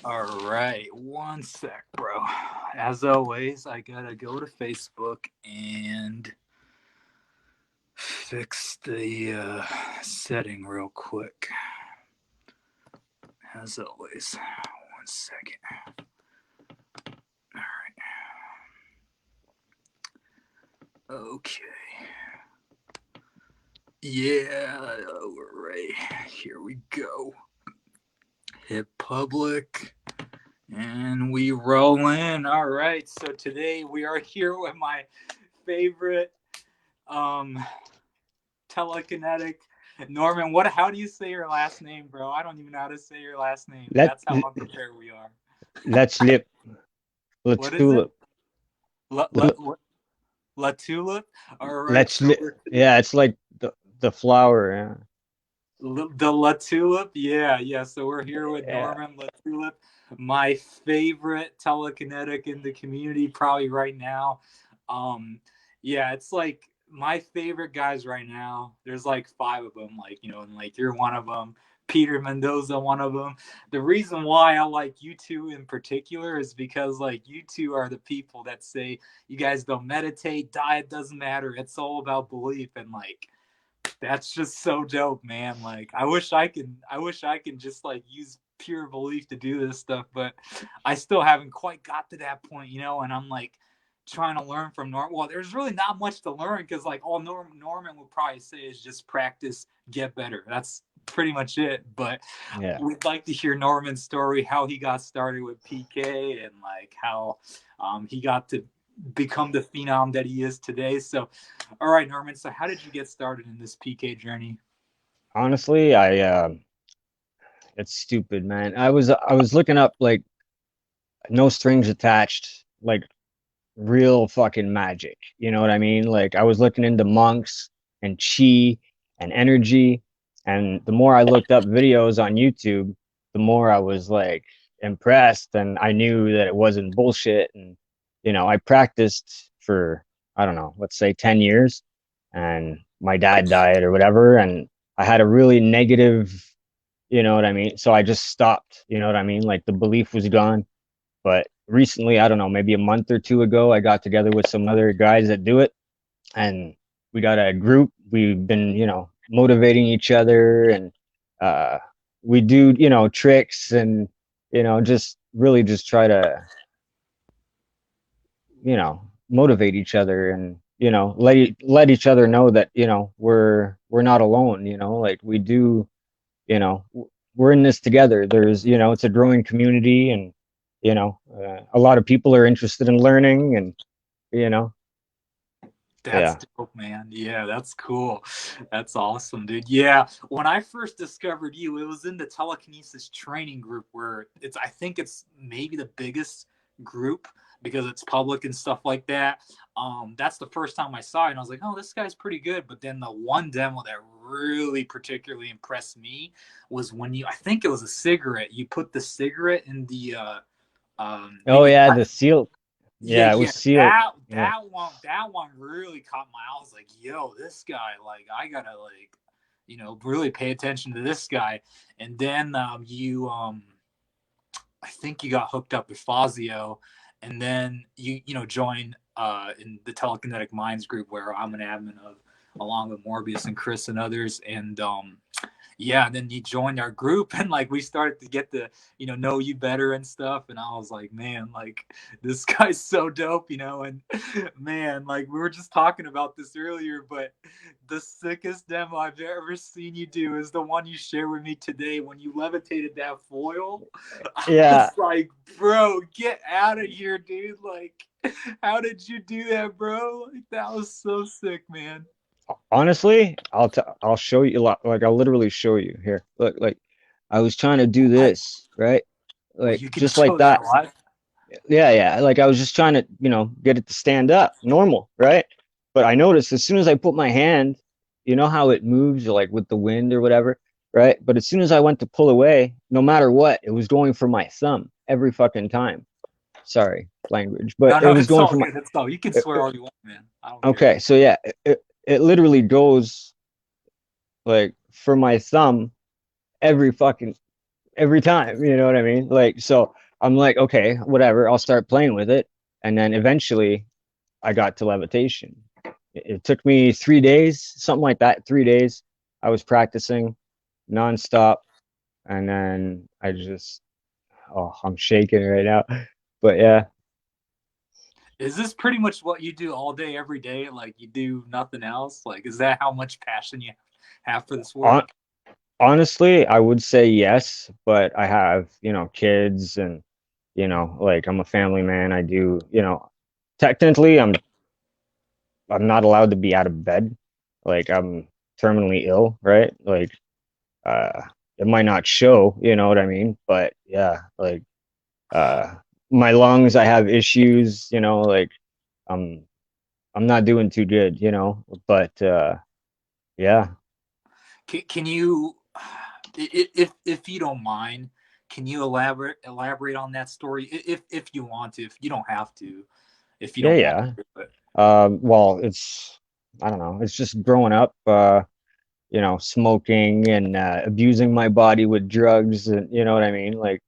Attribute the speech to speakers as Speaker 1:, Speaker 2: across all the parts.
Speaker 1: All right, one sec, bro. As always, I gotta go to Facebook and fix the setting real quick. As always, one second. All right. Okay. Yeah, all right. Here we go. Hit public. And we roll in. All right. So today we are here with my favorite um telekinetic Norman. How do you say your last name, bro? I don't even know how to say your last name.
Speaker 2: Let
Speaker 1: That's how unprepared we are.
Speaker 2: let's lip let's
Speaker 1: What is it?
Speaker 2: tulip.
Speaker 1: La, la,
Speaker 2: Let,
Speaker 1: la, La Tulip? All right.
Speaker 2: let's
Speaker 1: So
Speaker 2: lip. Yeah, it's like the flower.
Speaker 1: the La Tulip? Yeah, yeah. So we're here with
Speaker 2: Yeah.
Speaker 1: Norman La Tulip, my favorite telekinetic in the community, probably right now. Um, yeah, it's like my favorite guys right now. There's like five of them, like, and like you're one of them. Peter Mendoza, one of them. The reason why I like you two in particular is because like you two are the people that say you guys don't meditate, diet doesn't matter. It's all about belief, and like that's just so dope, man. Like I wish I can just like use pure belief to do this stuff, but I still haven't quite got to that point, and I'm like trying to learn from Norman. Well, there's really not much to learn because like all Norman would probably say is just practice, get better. That's pretty much it. But
Speaker 2: Yeah.
Speaker 1: we'd like to hear Norman's story, how he got started with PK, and like how he got to become the phenom that he is today. So, all right, Norman. So, how did you get started in this PK journey?
Speaker 2: Honestly, it's stupid, man. I was looking up like no strings attached, like real fucking magic. You know what I mean? Like I was looking into monks and chi and energy, and the more I looked up videos on YouTube, the more I was like impressed, and I knew that it wasn't bullshit. And I practiced for, I don't know, let's say 10 years, and my dad died or whatever, and I had a really negative, you know what I mean? So I just stopped, you know what I mean? Like the belief was gone. But recently, I don't know, maybe a month or two ago, I got together with some other guys that do it, and we got a group. We've been, motivating each other, and uh, we do, tricks, and just really just try to, motivate each other, and let each other know that we're not alone. Like we do, we're in this together. There's, it's a growing community, and a lot of people are interested in learning, and you know,
Speaker 1: That's
Speaker 2: yeah.
Speaker 1: dope, man. Yeah, that's cool. That's awesome, dude. Yeah, when I first discovered you, it was in the telekinesis training group where I think it's maybe the biggest group because it's public and stuff like that. That's the first time I saw it, and I was like, oh, this guy's pretty good. But then the one demo that really particularly impressed me was when I think it was a cigarette. You put the cigarette in the
Speaker 2: Oh
Speaker 1: maybe
Speaker 2: yeah, the seal.
Speaker 1: yeah,
Speaker 2: Yeah, it
Speaker 1: yeah.
Speaker 2: was sealed. Yeah.
Speaker 1: That one really caught my eye. I was like, yo, this guy, like, I gotta like, really pay attention to this guy. And then I think you got hooked up with Fazio, and then you joined in the Telekinetic Minds group where I'm an admin of, along with Morbius and Chris and others. And yeah, and then you joined our group, and like we started to get to know you better and stuff, and I was like, man, like this guy's so dope, and man, like we were just talking about this earlier, but the sickest demo I've ever seen you do is the one you shared with me today when you levitated that foil. I
Speaker 2: Yeah.
Speaker 1: was like, bro, get out of here, dude. Like, how did you do that, bro? Like, that was so sick, man.
Speaker 2: Honestly, I'll show you a lot. Like I'll literally show you here. Look, like I was trying to do
Speaker 1: What?
Speaker 2: this, right?
Speaker 1: Well,
Speaker 2: Like
Speaker 1: you can
Speaker 2: just like
Speaker 1: show that
Speaker 2: that.
Speaker 1: live.
Speaker 2: Yeah, yeah. Like I was just trying to, get it to stand up, normal, right? But I noticed as soon as I put my hand, you know how it moves, like with the wind or whatever, right? But as soon as I went to pull away, no matter what, it was going for my thumb every fucking time. Sorry, language, but
Speaker 1: No,
Speaker 2: it
Speaker 1: no,
Speaker 2: was
Speaker 1: it's
Speaker 2: going
Speaker 1: all
Speaker 2: for my.
Speaker 1: good. It's all. You can swear all you want, man. I don't care.
Speaker 2: Okay, so yeah, it literally goes like for my thumb every fucking every time. You know what I mean? Like, so I'm like, okay, whatever. I'll start playing with it, and then eventually I got to levitation. It took me 3 days, something like that. 3 days. I was practicing nonstop, and then I just, oh, I'm shaking right now. But yeah,
Speaker 1: Is this pretty much what you do all day, every day? Like you do nothing else? Like, is that how much passion you have for this
Speaker 2: on,
Speaker 1: work?
Speaker 2: honestly, I would say yes, but I have, kids and, like I'm a family man. I do, technically I'm not allowed to be out of bed. Like I'm terminally ill, right? Like uh it might not show, you know what I mean? But yeah, like uh my lungs, I have issues, like I'm I'm not doing too good, but yeah.
Speaker 1: Can you, if you don't mind, can you elaborate on that story if you want to? If you don't have to, if you
Speaker 2: Yeah,
Speaker 1: don't want
Speaker 2: yeah.
Speaker 1: to. But
Speaker 2: Well, it's I don't know, it's just growing up smoking and abusing my body with drugs, and you know what I mean? Like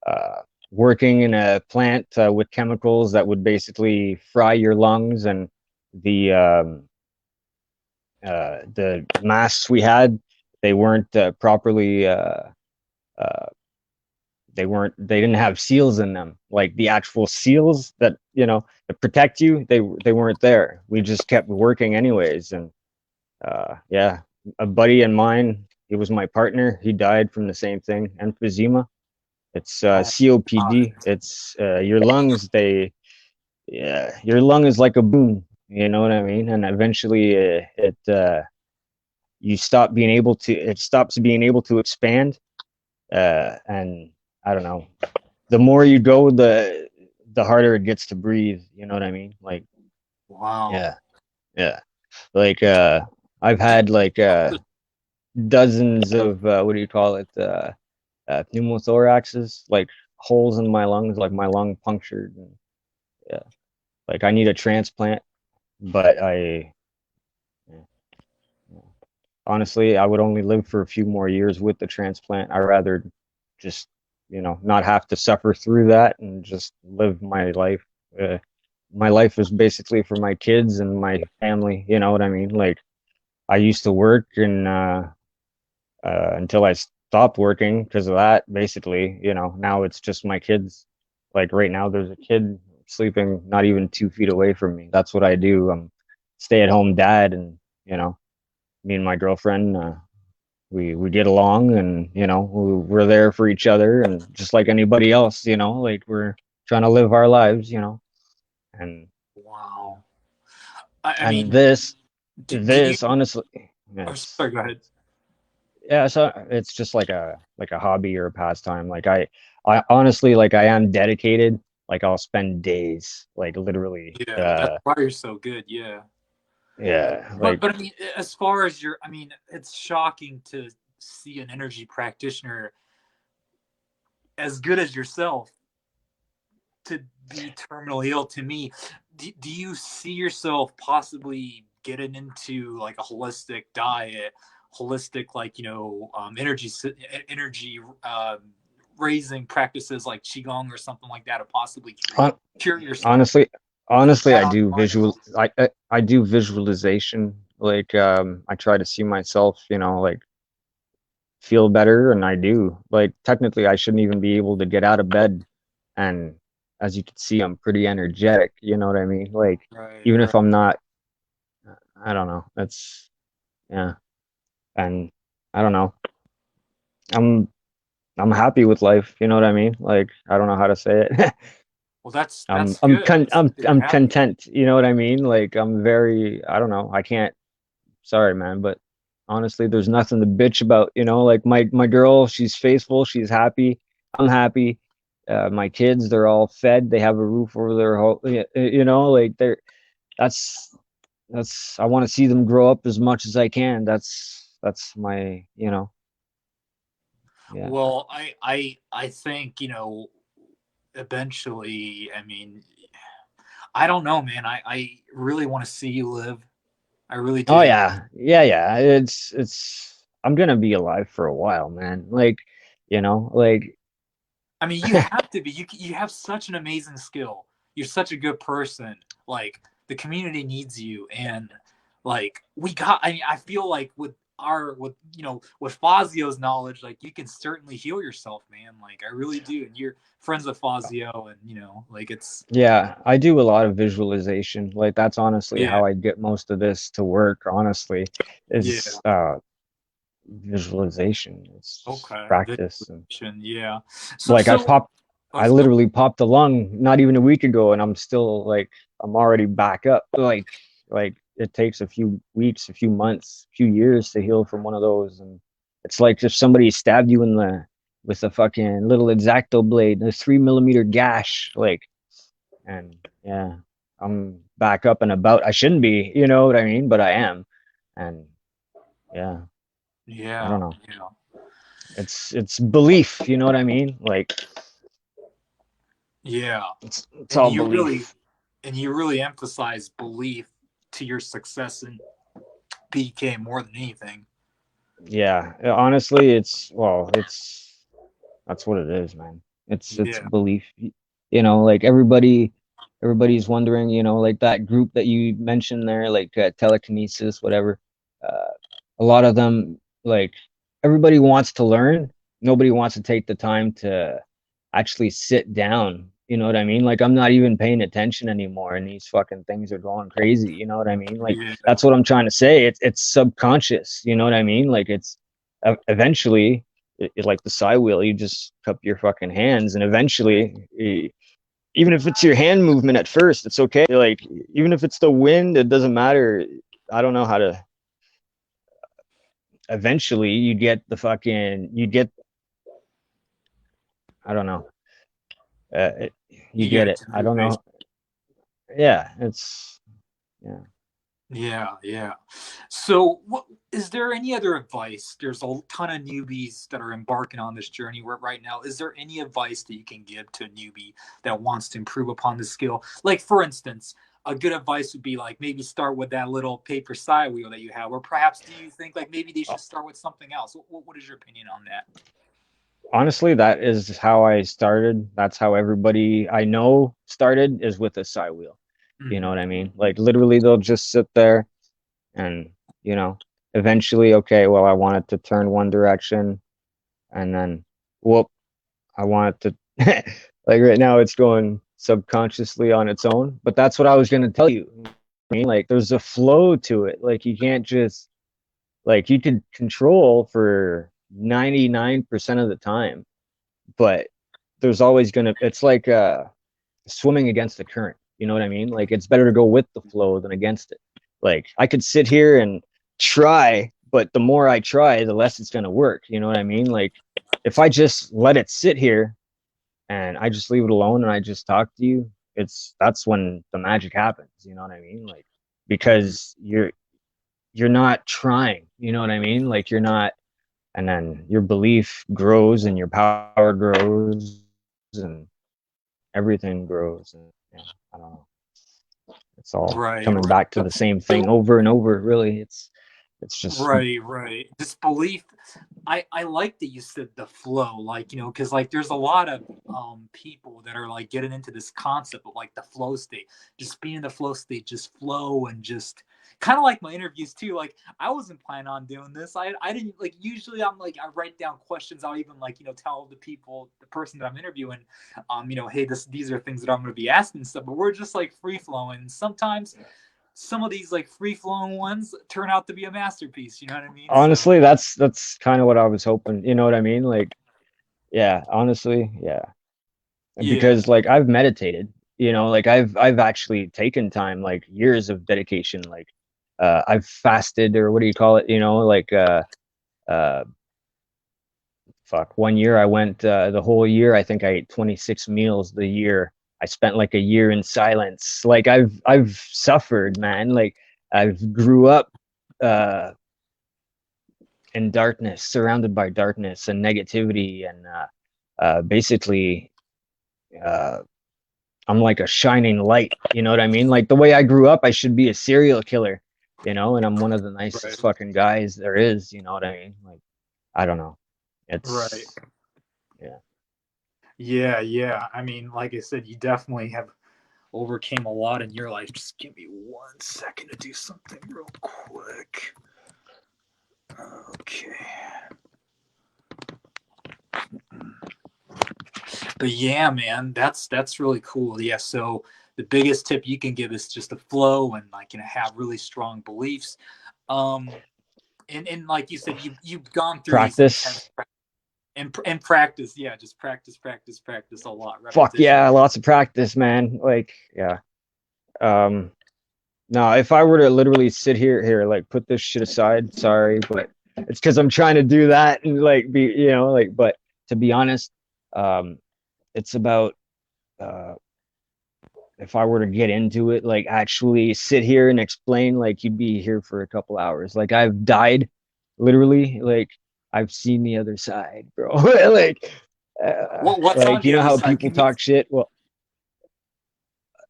Speaker 2: uh, working in a plant with chemicals that would basically fry your lungs, and the masks we had, they weren't properly uh, they didn't have seals in them. Like the actual seals that, that protect you, they weren't there. We just kept working anyways, and yeah, a buddy of mine, he was my partner. He died from the same thing, emphysema. It's
Speaker 1: oh,
Speaker 2: COPD. It's your lungs. Yeah, your lung is like a balloon. You know what I mean? And eventually, you stop being able to. It stops being able to expand. And I don't know. The more you go, the harder it gets to breathe. You know what I mean? Like,
Speaker 1: wow.
Speaker 2: yeah, yeah. Like, I've
Speaker 1: Do,
Speaker 2: had like dozens of what do you call it? Pneumothoraxes, like holes in my lungs, like my lung punctured. And, yeah, like I need a transplant, but yeah, yeah. Honestly, I would only live for a few more years with the transplant. I'd rather just, not have to suffer through that and just live my life. My life is basically for my kids and my family. You know what I mean? Like I used to work and until I stopped working because of that. Basically, now it's just my kids. Like right now, there's a kid sleeping not even 2 feet away from me. That's what I do. I'm stay-at-home dad, and me and my girlfriend, we get along, and we're there for each other, and just like anybody else, like we're trying to live our lives, and
Speaker 1: wow. I
Speaker 2: and
Speaker 1: mean, do you?
Speaker 2: this honestly,
Speaker 1: Oh,
Speaker 2: it's
Speaker 1: sorry. Go ahead.
Speaker 2: yeah, so it's just like a hobby or a pastime. Like I honestly, like I am dedicated. Like I'll spend days, like literally,
Speaker 1: Yeah, that's why you're so good. Yeah.
Speaker 2: yeah,
Speaker 1: But
Speaker 2: like
Speaker 1: I mean, as far as your, I mean, it's shocking to see an energy practitioner as good as yourself to be terminally ill. To me, do you see yourself possibly getting into like a holistic diet, holistic like energy raising practices like qigong or something like that to possibly
Speaker 2: hon-
Speaker 1: cure yourself?
Speaker 2: honestly,
Speaker 1: Is
Speaker 2: honestly,
Speaker 1: that
Speaker 2: I
Speaker 1: on
Speaker 2: do
Speaker 1: your mind at
Speaker 2: visual.
Speaker 1: all?
Speaker 2: I do visualization. Like I try to see myself, like feel better, and I do. Like technically, I shouldn't even be able to get out of bed, and as you can see, I'm pretty energetic. You know what I mean? Like
Speaker 1: Right,
Speaker 2: even
Speaker 1: right.
Speaker 2: if I'm not, I don't know. That's yeah, and I don't know. I'm I'm happy with life. You know what I mean? Like I don't know how to say it.
Speaker 1: Well, that's good. That's good that you're
Speaker 2: I'm
Speaker 1: happy.
Speaker 2: content. You know what I mean? Like I'm very I don't know. I can't. Sorry, man, but honestly, there's nothing to bitch about. Like my girl, she's faithful. She's happy. I'm happy. My kids, they're all fed. They have a roof over their whole. Like they're that's I want to see them grow up as much as I can. That's my yeah.
Speaker 1: Well, I think eventually. I mean, I don't know, man. I really want to see you live. I really
Speaker 2: Oh
Speaker 1: do.
Speaker 2: yeah, yeah, yeah. It's I'm gonna be alive for a while, man. Like you know, like
Speaker 1: I mean, you have to be. You have such an amazing skill. You're such a good person. Like the community needs you, and like we got. I mean, I feel like with with Fazio's knowledge, like you can certainly heal yourself, man. Like I really do. And you're friends with Fazio, and like it's
Speaker 2: yeah, I do a lot of visualization. Like that's honestly
Speaker 1: yeah,
Speaker 2: how I get most of this to work, honestly,
Speaker 1: yeah.
Speaker 2: is visualization. It's just
Speaker 1: Okay,
Speaker 2: practice. And
Speaker 1: visualization. Yeah. So
Speaker 2: like
Speaker 1: so.
Speaker 2: I
Speaker 1: Go.
Speaker 2: literally popped a lung not even a week ago, and I'm still like, I'm already back up. Like it takes a few weeks, a few months, a few years to heal from one of those. And it's like if somebody stabbed you in the with a fucking little Exacto blade, a 3 millimeter gash, like, and yeah, I'm back up and about. I shouldn't be, you know what I mean? But I am. And yeah, I
Speaker 1: Yeah.
Speaker 2: don't know.
Speaker 1: Yeah.
Speaker 2: It's belief, you know what I mean? Like
Speaker 1: Yeah.
Speaker 2: it's
Speaker 1: And
Speaker 2: all
Speaker 1: you really
Speaker 2: belief.
Speaker 1: and you really emphasize belief to your success in PK more than anything.
Speaker 2: Yeah, honestly, it's well, it's that's what it is, man. It's
Speaker 1: Yeah.
Speaker 2: belief. You know, like everybody's wondering, you know, like that group that you mentioned there, like telekinesis, whatever. Uh, a lot of them, like everybody wants to learn. Nobody wants to take the time to actually sit down. You know what I mean? Like I'm not even paying attention anymore, and these fucking things are going crazy. You know what I mean? Like
Speaker 1: Yeah.
Speaker 2: that's what I'm trying to say. It's subconscious. You know what I mean? Like it's eventually like the side wheel, you just cup your fucking hands, and eventually, even if it's your hand movement at first, it's okay. Like even if it's the wind, it doesn't matter. I don't know how to. Eventually, you get. I don't know. You
Speaker 1: You
Speaker 2: get
Speaker 1: get
Speaker 2: it.
Speaker 1: it to
Speaker 2: I
Speaker 1: me,
Speaker 2: don't know.
Speaker 1: basically.
Speaker 2: Yeah, it's yeah.
Speaker 1: Yeah, yeah. So, what is there any other advice? There's a ton of newbies that are embarking on this journey right now. Is there any advice that you can give to a newbie that wants to improve upon the skill? Like, for instance, a good advice would be like maybe start with that little paper side wheel that you have, or perhaps do you think like maybe they should start with something else? What is your opinion on that?
Speaker 2: Honestly, that is how I started. That's how everybody I know started is with a side wheel. You know
Speaker 1: Mm-hmm.
Speaker 2: what I mean? Like literally, they'll just sit there and you know, eventually, okay, well, I want it to turn one direction, and then whoop, I want it to like right now it's going subconsciously on its own. But that's what I was gonna tell you. I mean, like there's a flow to it. Like you can't just like you can control for 99% of the time, but there's always gonna it's like swimming against the current. You know what I mean? Like it's better to go with the flow than against it. Like I could sit here and try, but the more I try, the less it's gonna work. You know what I mean? Like if I just let it sit here and I just leave it alone and I just talk to you, that's when the magic happens. You know what I mean? Like because you're not trying. You know what I mean? Like you're not, and then your belief grows and your power grows and everything grows. And yeah, I don't know. It's all
Speaker 1: Right,
Speaker 2: coming back to
Speaker 1: right.
Speaker 2: the same thing
Speaker 1: So,
Speaker 2: over and over. Really, it's just
Speaker 1: right, right. Disbelief. I like that you said the flow, like because like there's a lot of people that are like getting into this concept of like the flow state, just being in the flow state, just flow and just kind of like my interviews too. Like I wasn't planning on doing this. I didn't like usually I'm like I write down questions. I'll even like tell the people the person that I'm interviewing, hey these are things that I'm going to be asking stuff. But we're just like free flowing. Sometimes some of these like free flowing ones turn out to be a masterpiece. You know what I mean? So
Speaker 2: honestly that's kind of what I was hoping. You know what I mean? Like yeah, honestly, yeah.
Speaker 1: yeah,
Speaker 2: Because like I've meditated. You know, like I've actually taken time, like years of dedication. Like I've fasted or what do you call it? You know, like uh fuck, one year I went the whole year. I think I ate 26 meals the year. I spent like a year in silence. Like I've suffered, man. Like I've grew up uh in darkness, surrounded by darkness and negativity, and basically uh I'm like a shining light. You know what I mean? Like the way I grew up, I should be a serial killer. You know, and I'm one of the nicest
Speaker 1: right,
Speaker 2: fucking guys there is. You know what I mean? Like I don't know.
Speaker 1: right.
Speaker 2: It's Yeah.
Speaker 1: Yeah, yeah. I mean, like I said, you definitely have overcame a lot in your life. Just give me 1 second to do something real quick. Okay. But yeah, man, that's really cool. Yeah, so the biggest tip you can give is just to flow and like have really strong beliefs. Um, and like you said, you've gone through these intense
Speaker 2: Practice.
Speaker 1: and practice. Yeah, just practice, practice, practice a lot,
Speaker 2: Fuck
Speaker 1: repetition.
Speaker 2: yeah, lots of practice, man. Like, yeah. Um, no, if I were to literally sit here, like put this shit aside, sorry, but it's because I'm trying to do that and like be, like, but to be honest, um, it's about uh if I were to get into it, like actually sit here and explain, like you'd be here for a couple hours. Like I've died, literally, like I've seen the other side, bro.
Speaker 1: What's on
Speaker 2: Like
Speaker 1: the other
Speaker 2: how
Speaker 1: side?
Speaker 2: people
Speaker 1: Can you?
Speaker 2: talk shit. Well,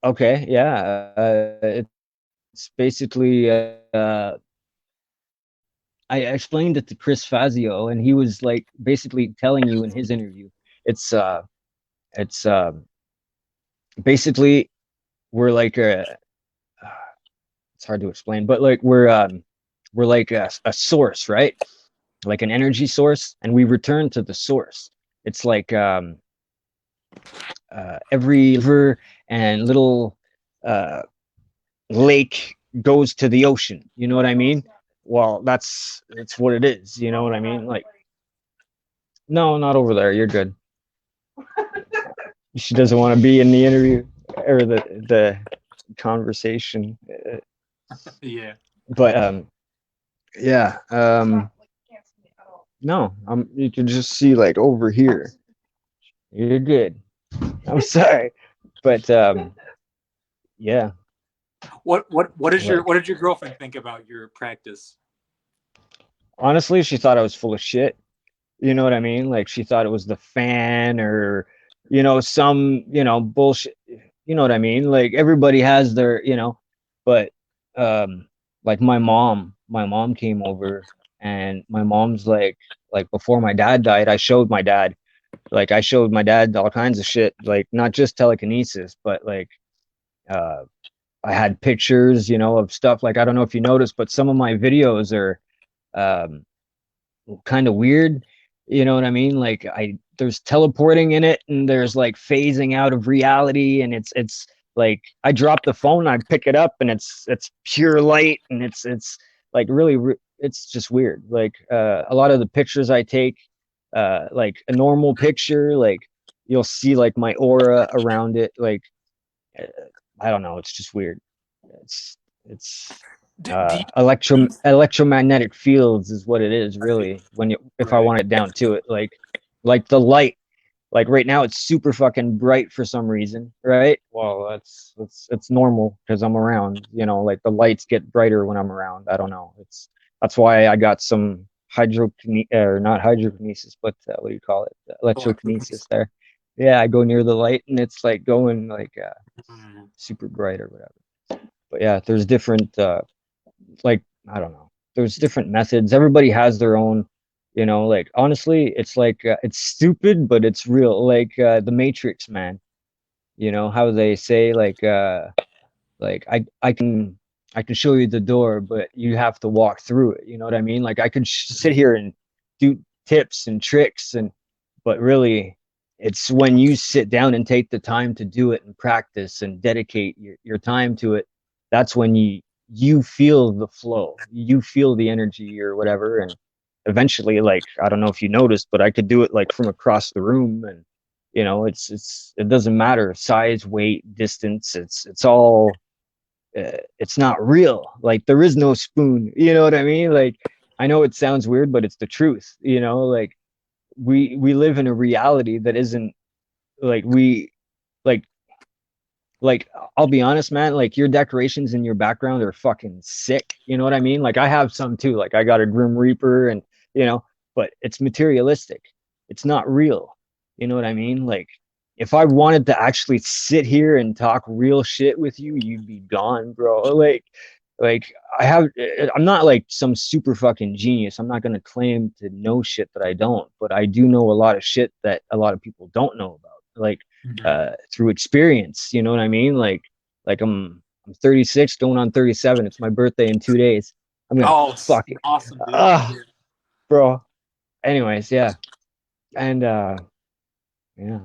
Speaker 2: okay, yeah, it's basically I explained it to Chris Fazio, and he was like basically telling you in his interview, it's uh, it's basically we're like a it's hard to explain, but like we're like a source, right? Like an energy source, and we return to the source. It's like every river and little uh, lake goes to the ocean. You know what I mean? Well, that's what it is. You know what I mean? Like, no, not over there. You're good. She doesn't want to be in the interview or the conversation.
Speaker 1: Yeah.
Speaker 2: But yeah. No, you can just see like over here. You're good. I'm sorry, but yeah,
Speaker 1: What
Speaker 2: like
Speaker 1: did your girlfriend think about your practice?
Speaker 2: honestly, she thought I was full of shit. You know what I mean? Like she thought it was the fan or some bullshit. You know what I mean? Like everybody has their but um like my mom came over and my mom's like before my dad died, I showed my dad all kinds of shit, like not just telekinesis, but like uh I had pictures, of stuff. Like I don't know if you noticed, but some of my videos are um kind of weird. You know what I mean? Like there's teleporting in it and there's like phasing out of reality, and it's like I drop the phone, I pick it up and it's pure light, and it's like really it's just weird. Like a lot of the pictures I take, like a normal picture, like you'll see like my aura around it, like uh, I don't know, it's just weird. It's it's
Speaker 1: Do you
Speaker 2: electromagnetic fields is what it is really, when you if I
Speaker 1: right?
Speaker 2: want it down to it, like the light, like right now it's super fucking bright for some reason, right? Well, it's normal because I'm around, like the lights get brighter when I'm around. I don't know, that's why I got some or not hydrokinesis, but what do you call it, electrokinesis there. Yeah, I go near the light and it's like going like
Speaker 1: Mm,
Speaker 2: super bright or whatever. But yeah, there's different like I don't know. There's different methods. Everybody has their own, like honestly, it's like it's stupid, but it's real. Like the Matrix, man. You know how they say like I can show you the door, but you have to walk through it. You know what I mean? Like I could sit here and do tips and tricks, but really it's when you sit down and take the time to do it and practice and dedicate your time to it, that's when you feel the flow, you feel the energy or whatever. And eventually, like I don't know if you noticed, but I could do it like from across the room. And it doesn't matter size, weight, distance, it's all it's not real. Like there is no spoon, you know what I mean? Like I know it sounds weird, but it's the truth. Like we live in a reality that isn't like we like like I'll be honest, man, like your decorations in your background are fucking sick. You know what I mean? Like I have some too. Like I got a Grim Reaper and but it's materialistic. It's not real. You know what I mean? Like if I wanted to actually sit here and talk real shit with you, you'd be gone, bro. Like Like I have, I'm not like some super fucking genius. I'm not gonna claim to know shit that I don't, but I do know a lot of shit that a lot of people don't know about, like
Speaker 1: Mhm.
Speaker 2: through experience. You know what I mean? Like I'm 36, going on 37. It's my birthday in 2 days. I'm gonna
Speaker 1: Oh,
Speaker 2: fuck it.
Speaker 1: awesome, dude.
Speaker 2: Ah,
Speaker 1: Yeah.
Speaker 2: bro. Anyways, yeah, and yeah,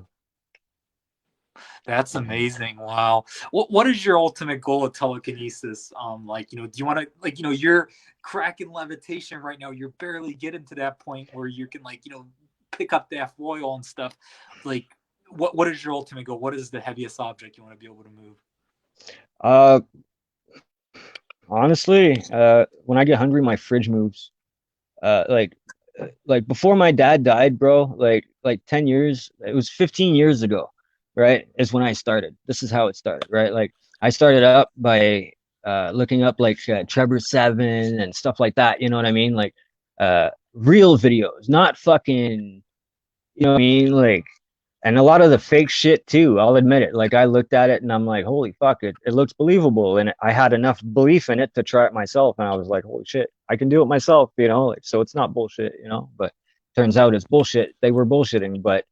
Speaker 1: That's
Speaker 2: and
Speaker 1: amazing. Wow. What is your ultimate goal with telekinesis? Like, do you want to like, you're cracking levitation right now. You're barely getting to that point where you can like, pick up that foil and stuff. Like, what is your ultimate goal? What is the heaviest object you want to be able to move?
Speaker 2: uh, honestly, when I get hungry, my fridge moves. uh like like before my dad died, bro, like 10 years, it was 15 years ago, right, is when I started. This is how it started, right? Like I started up by looking up like Trevor 7 and stuff like that, you know what I mean? Like real videos, not fucking, you know what I mean? Like, and a lot of the fake shit too. I'll admit it. Like I looked at it and I'm like, holy fuck, it looks believable. And I had enough belief in it to try it myself. And I was like, holy shit, I can do it myself, you know? Like, so it's not bullshit, you know? But turns out it's bullshit. They were bullshitting, but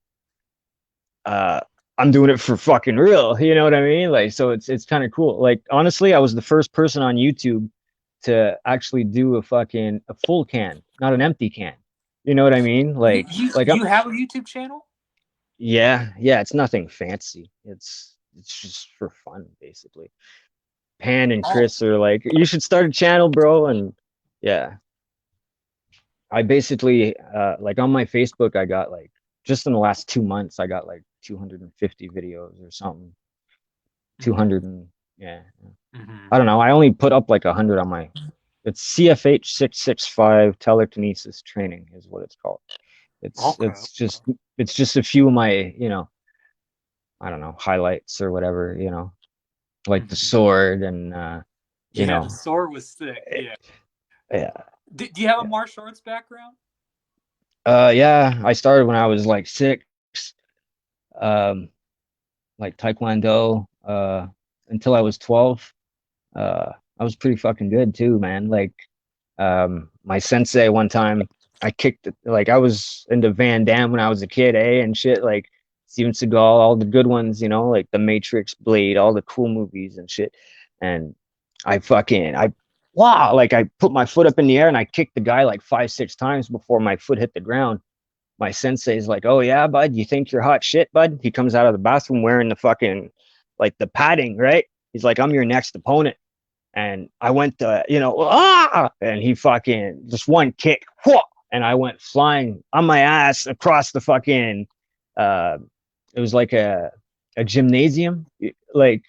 Speaker 2: uh I'm doing it for fucking real. You know what I mean? Like, so it's kind of cool. Like, honestly, I was the first person on YouTube to actually do a full can, not an empty can. You know what I mean?
Speaker 1: You you
Speaker 2: Like
Speaker 1: you have a YouTube channel?
Speaker 2: yeah, yeah, it's nothing fancy. It's just for fun, basically. Pan and
Speaker 1: Oh,
Speaker 2: Chris are like, you should start a channel, bro. And yeah, I basically like on my Facebook, I got like just in the last 2 months, I got like 250 videos or something.
Speaker 1: mhm,
Speaker 2: 200 and yeah,
Speaker 1: mhm.
Speaker 2: I don't know. I only put up like 100 on my. It's CFH 665 telekinesis training is what it's called. It's
Speaker 1: Okay.
Speaker 2: it's just it's just a few of my, you know, I don't know, highlights or whatever, you know, like the
Speaker 1: Mhm.
Speaker 2: sword and you
Speaker 1: Yeah, the
Speaker 2: know,
Speaker 1: sword was sick. Yeah.
Speaker 2: yeah,
Speaker 1: Do you have a
Speaker 2: yeah.
Speaker 1: martial arts background?
Speaker 2: Yeah, I started when I was like 6, um, like Taekwondo, until I was 12. I was pretty fucking good too, man. Like, my sensei one time, I kicked it, like I was into Van Damme when I was a kid, and shit, like Steven Seagal, all the good ones, you know, like The Matrix, Blade, all the cool movies and shit. And I wow, like I put my foot up in the air and I kicked the guy like 5, 6 times before my foot hit the ground. My sensei's like, "Oh yeah, bud, you think you're hot shit, bud?" He comes out of the bathroom wearing the fucking like the padding, right? He's like, "I'm your next opponent." And I went to, you know, and he fucking just one kick, whoa, and I went flying on my ass across the fucking, uh, it was like a gymnasium. Like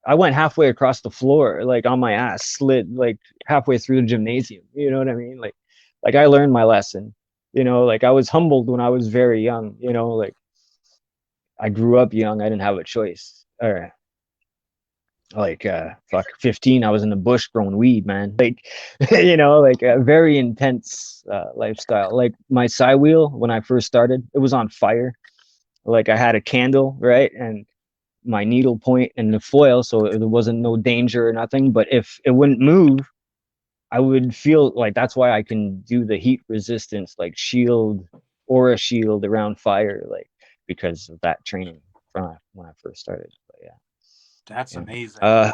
Speaker 2: I went halfway across the floor, like on my ass, slid like halfway through the gymnasium. You know what I mean? Like I learned my lesson. You know, like I was humbled when I was very young. You know, like I grew up young. I didn't have a choice. Or like fuck 15, I was in the bush growing weed, man. Like you know, like a very intense lifestyle. Like my side wheel when I first started, it was on fire. Like I had a candle, right, and my needle point and the foil, so there wasn't no danger or nothing, but if it wouldn't move, I would feel like, that's why I can do the heat resistance like shield, aura shield around fire, like because of that training from when I first started. But yeah,
Speaker 1: That's
Speaker 2: yeah.
Speaker 1: amazing.
Speaker 2: uh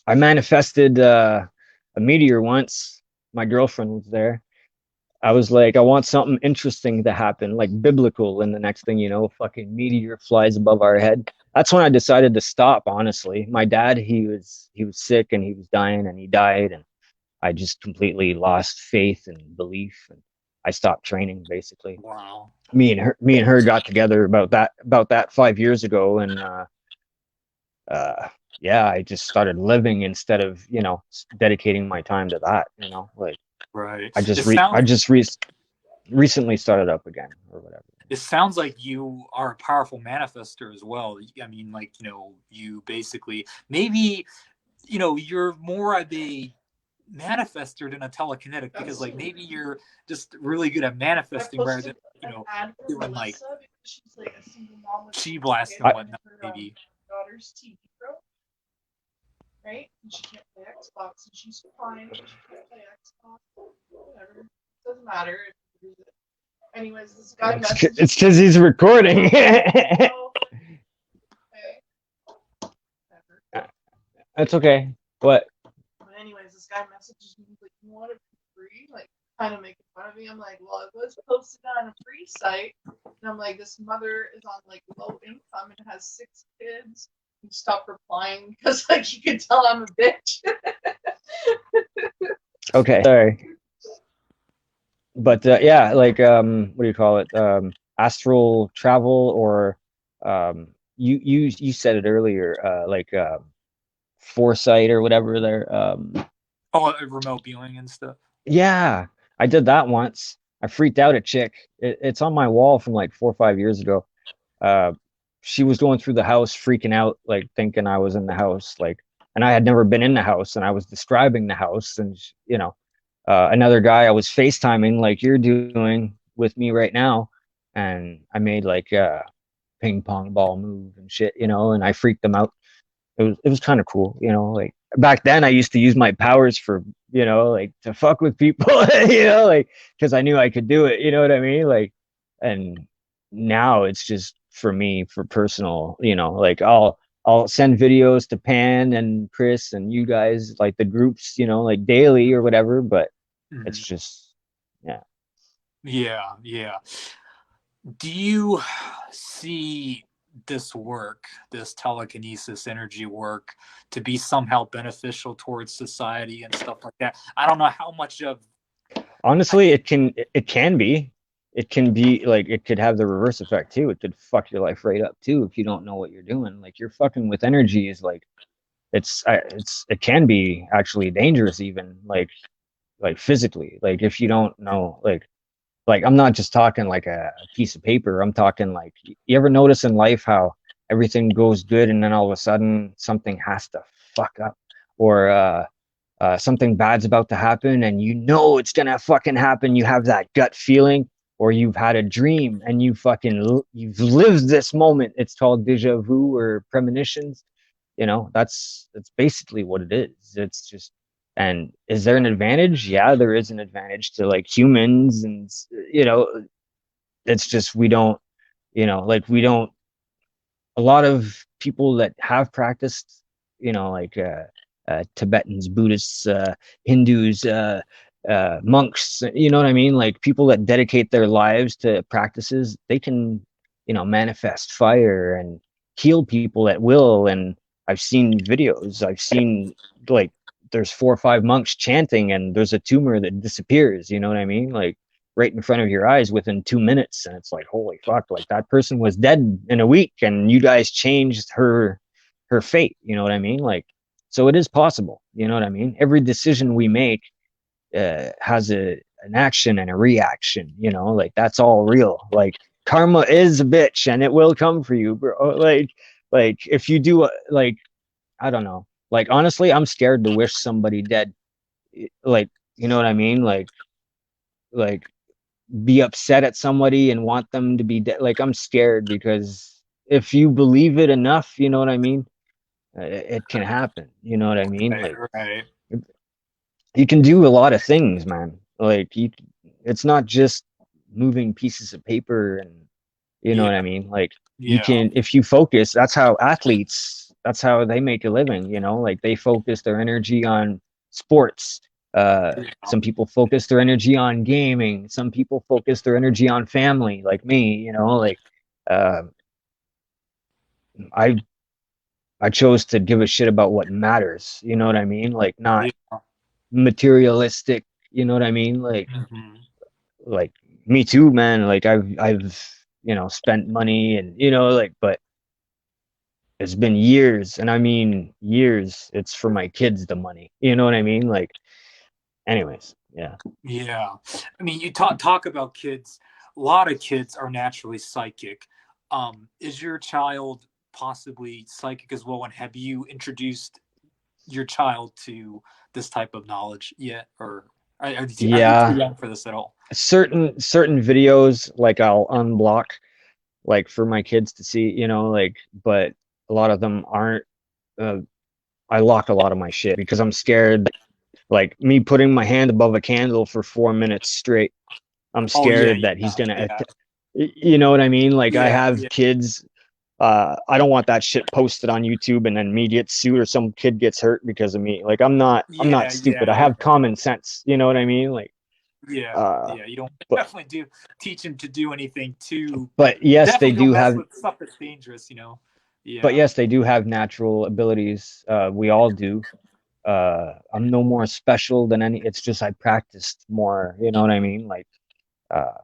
Speaker 2: I manifested a meteor once. My girlfriend was there. I was like, I want something interesting to happen, like biblical. And the next thing you know, a fucking meteor flies above our head. That's when I decided to stop, honestly. My dad, he was sick and he was dying and he died. And I just completely lost faith and belief. And I stopped training basically.
Speaker 1: Wow.
Speaker 2: Me and her got together about that 5 years ago. And yeah, I just started living instead of, you know, dedicating my time to that, you know, like
Speaker 1: Right.
Speaker 2: I
Speaker 1: It
Speaker 2: just re I
Speaker 1: sounds
Speaker 2: just re recently started up again or whatever.
Speaker 1: it sounds like you are a powerful manifester as well. I mean, like, you basically maybe, you're more of a manifester than a telekinetic because like maybe you're just really good at manifesting rather than, doing like chi blast and
Speaker 2: I
Speaker 1: whatnot, maybe.
Speaker 3: right? And she can't play Xbox, and she's fine. She can't play Xbox. Whatever. Doesn't matter. Anyways, this guy messages
Speaker 2: It's because
Speaker 3: me.
Speaker 2: he's recording.
Speaker 3: Oh, okay. Whatever.
Speaker 2: That's okay. What?
Speaker 3: But anyways, this guy messages me. He's like, "You want it for free?" Like, kind of making fun of me. I'm like, "Well, it was posted on a free site." And I'm like, "This mother is on like low income and has 6 kids." You stop replying because like you can tell I'm a bitch.
Speaker 2: Okay, sorry. But yeah, like what do you call it? Astral travel, or you said it earlier, like foresight or whatever there.
Speaker 1: Oh, remote viewing and stuff.
Speaker 2: Yeah, I did that once. I freaked out a chick. It's on my wall from like 4 or 5 years ago. Uh, she was going through the house, freaking out, like thinking I was in the house, like, and I had never been in the house, and I was describing the house, and another guy I was FaceTiming, like you're doing with me right now, and I made like a ping pong ball move and shit, and I freaked them out. It was kind of cool, like back then I used to use my powers for, like to fuck with people, like because I knew I could do it, you know what I mean? Like, and now it's just for me, for personal, like I'll send videos to Pan and Chris and you guys, like the groups, like daily or whatever, but it's
Speaker 1: Mhm.
Speaker 2: just, yeah.
Speaker 1: Yeah, yeah. Do you see this work, this telekinesis energy work, to be somehow beneficial towards society and stuff like that? I don't know how much of I
Speaker 2: Honestly, it can be like, it could have the reverse effect too. It could fuck your life right up too if you don't know what you're doing. Like you're fucking with energy is like, it can be actually dangerous, even like physically. Like if you don't know, like I'm not just talking like a piece of paper. I'm talking like, you ever notice in life how everything goes good and then all of a sudden something has to fuck up, or something bad's about to happen and it's gonna fucking happen. You have that gut feeling, or you've had a dream and you've lived this moment. It's called deja vu or premonitions. That's basically what it is. It's just, and is there an advantage? Yeah, there is an advantage to like humans, and it's just we don't, like we don't, a lot of people that have practiced, like Tibetans, Buddhists, Hindus, monks, you know what I mean? Like people that dedicate their lives to practices, they can, manifest fire and heal people at will. And I've seen videos, I've seen like there's 4 or 5 monks chanting and there's a tumor that disappears, you know what I mean? Like right in front of your eyes within 2 minutes. And it's like, holy fuck, like that person was dead in a week and you guys changed her fate. You know what I mean? Like, so it is possible. You know what I mean? Every decision we make has an action and a reaction, like that's all real. Like karma is a bitch and it will come for you, bro. Like if you do like, I don't know. Like honestly, I'm scared to wish somebody dead. Like, you know what I mean? Like be upset at somebody and want them to be dead. Like I'm scared because if you believe it enough, you know what I mean? It can happen. You know what I mean?
Speaker 1: right,
Speaker 2: Like
Speaker 1: right.
Speaker 2: you can do a lot of things, man. Like it's not just moving pieces of paper, and you know
Speaker 1: Yeah,
Speaker 2: what I mean? Like you
Speaker 1: yeah,
Speaker 2: can, if you focus, that's how athletes, that's how they make a living, like they focus their energy on sports.
Speaker 1: yeah,
Speaker 2: Some people focus their energy on gaming. Some people focus their energy on family, like me, like uh, I I chose to give a shit about what matters, you know what I mean? Like not
Speaker 1: yeah.
Speaker 2: materialistic, you know what I mean?
Speaker 1: Hmm.
Speaker 2: Like me too, man. Like I've spent money, and like, but it's been years, and I mean years. It's for my kids, the money. You know what I mean? Like, anyways, yeah.
Speaker 1: Yeah. I mean, you talk about kids. A lot of kids are naturally psychic. Is your child possibly psychic as well? And have you introduced your child to this type of knowledge yet, or are they too
Speaker 2: Yeah,
Speaker 1: young for this at all?
Speaker 2: certain videos, like I'll unblock, like for my kids to see, like, but a lot of them aren't. Uh, I lock a lot of my shit because I'm scared. Like me putting my hand above a candle for 4 minutes straight, I'm
Speaker 1: Oh yeah,
Speaker 2: scared that he's
Speaker 1: yeah,
Speaker 2: gonna,
Speaker 1: yeah,
Speaker 2: you know what I mean? Like I
Speaker 1: yeah,
Speaker 2: have
Speaker 1: yeah.
Speaker 2: kids. I don't want that shit posted on YouTube and then me get sued or some kid gets hurt because of me. Like I'm not
Speaker 1: Yeah,
Speaker 2: stupid.
Speaker 1: yeah,
Speaker 2: I have
Speaker 1: yeah,
Speaker 2: common sense. You know what I mean? Like,
Speaker 1: yeah,
Speaker 2: uh,
Speaker 1: yeah. You don't
Speaker 2: but
Speaker 1: definitely do teach him to do anything too.
Speaker 2: but yes, they
Speaker 1: Definitely don't
Speaker 2: do
Speaker 1: mess
Speaker 2: have.
Speaker 1: with stuff that's dangerous. You know.
Speaker 2: But
Speaker 1: Yeah.
Speaker 2: yes, they do have natural abilities. We all do. I'm no more special than any. It's just I practiced more. You know what I mean? Like, uh,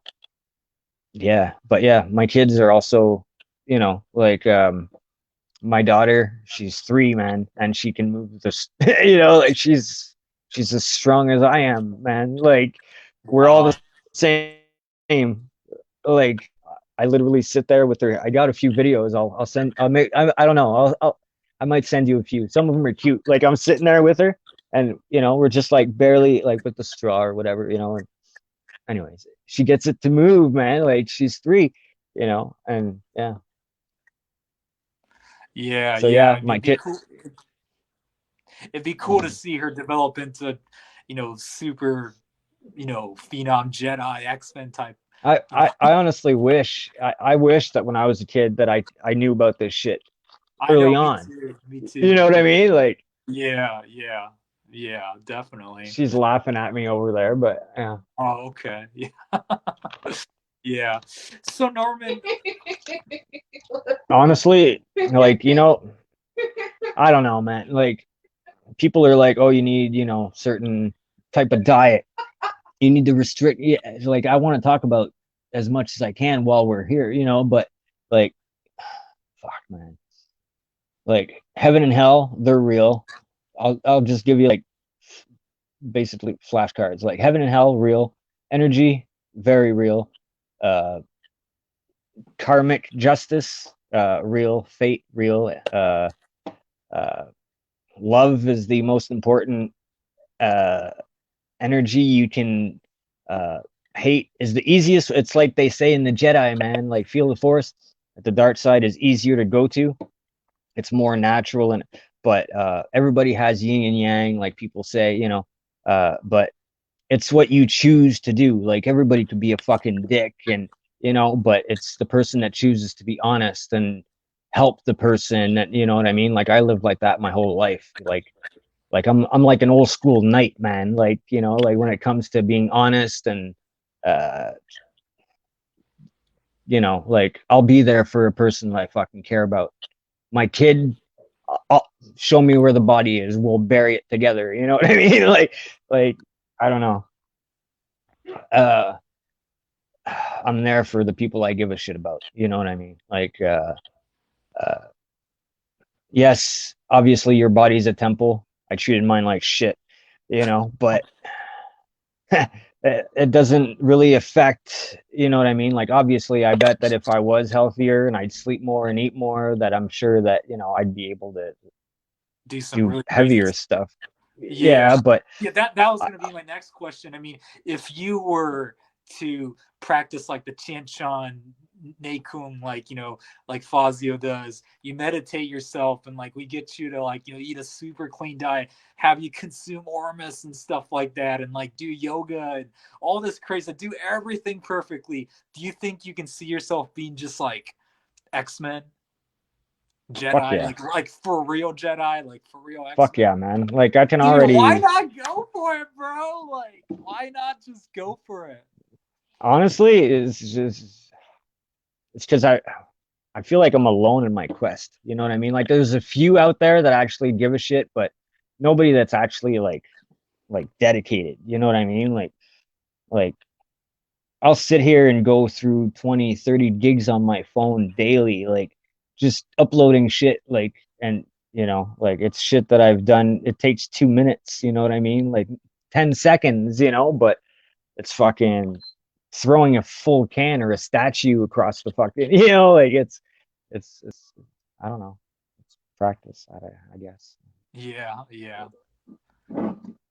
Speaker 2: yeah. But yeah, my kids are also, like my daughter, she's 3, man, and she can move this. Like she's as strong as I am, man. Like we're all
Speaker 1: Wow.
Speaker 2: the same. Like I literally sit there with her. I got a few videos. I'll send. I'll make. I don't know. I might send you a few. Some of them are cute. Like I'm sitting there with her, and we're just like barely like with the straw or whatever. And anyways, she gets it to move, man. Like she's 3. And yeah.
Speaker 1: Yeah,
Speaker 2: So
Speaker 1: yeah.
Speaker 2: yeah,
Speaker 1: I mean,
Speaker 2: my kid.
Speaker 1: it'd be cool to
Speaker 2: Mhm.
Speaker 1: see her develop into, super, phenom Jedi X-Men type.
Speaker 2: I,
Speaker 1: You know,
Speaker 2: I honestly wish I wish that when I was a kid that I knew about this shit
Speaker 1: I
Speaker 2: early
Speaker 1: know. Me
Speaker 2: on.
Speaker 1: too. Me
Speaker 2: You know
Speaker 1: too.
Speaker 2: what I
Speaker 1: Yeah,
Speaker 2: mean? Like
Speaker 1: yeah, yeah, yeah. Definitely.
Speaker 2: she's laughing at me over there, but yeah.
Speaker 1: Oh, okay. Yeah, yeah. So Norman,
Speaker 2: Honestly, like, I don't know, man. Like people are like, "Oh, you need, certain type of diet. You need to restrict." Yeah, like I want to talk about as much as I can while we're here, but like fuck, man. Like heaven and hell, they're real. I'll just give you like basically flashcards. Like heaven and hell, real. Energy, very real. Uh, karmic justice, real. Fate, real. Uh, love is the most important uh, energy you can. Hate is the easiest. It's like they say in the Jedi, man. Like feel the force. The dark side is easier to go to. It's more natural, but everybody has yin and yang, like people say, but it's what you choose to do. Like everybody could be a fucking dick, and but it's the person that chooses to be honest and help the person that, you know what I mean. Like I lived like that my whole life. Like I'm like an old school knight, man. Like like when it comes to being honest and uh like I'll be there for a person that I fucking care about. My kid, I'll, show me where the body is. We'll bury it together. You know what I mean? Like I don't know. Uh, I'm there for the people I give a shit about. You know what I mean? Like, uh, yes, obviously your body's a temple. I treated mine like shit, but it doesn't really affect, you know what I mean? Like, obviously, I bet that if I was healthier and I'd sleep more and eat more, that I'm sure that, I'd be able to
Speaker 1: do some
Speaker 2: do
Speaker 1: really crazy.
Speaker 2: heavier stuff.
Speaker 1: Yeah,
Speaker 2: Yeah, but
Speaker 1: yeah. That was
Speaker 2: I,
Speaker 1: going to be my next question. I mean, if you were to practice like the Chan Nakum, like like Fazio does, you meditate yourself, and like we get you to like eat a super clean diet, have you consume ormus and stuff like that, and like do yoga and all this crazy, do everything perfectly. Do you think you can see yourself being just like X-Men?
Speaker 2: fuck
Speaker 1: Jedi,
Speaker 2: yeah.
Speaker 1: like for real Jedi, like for real
Speaker 2: Fuck
Speaker 1: X-Men.
Speaker 2: yeah, man. Like I can
Speaker 1: Dude, why
Speaker 2: already
Speaker 1: not go for it, bro? Like, why not just go for it?
Speaker 2: honestly it's because I feel like I'm alone in my quest. You know what I mean? Like there's a few out there that actually give a shit, but nobody that's actually like dedicated. You know what I mean? Like I'll sit here and go through 20, 30 gigs on my phone daily, like just uploading shit like and like it's shit that I've done. It takes 2 minutes, you know what I mean? Like 10 seconds, but it's fucking throwing a full can or a statue across the fucking, like it's I don't know. It's practice, I guess.
Speaker 1: Yeah, yeah,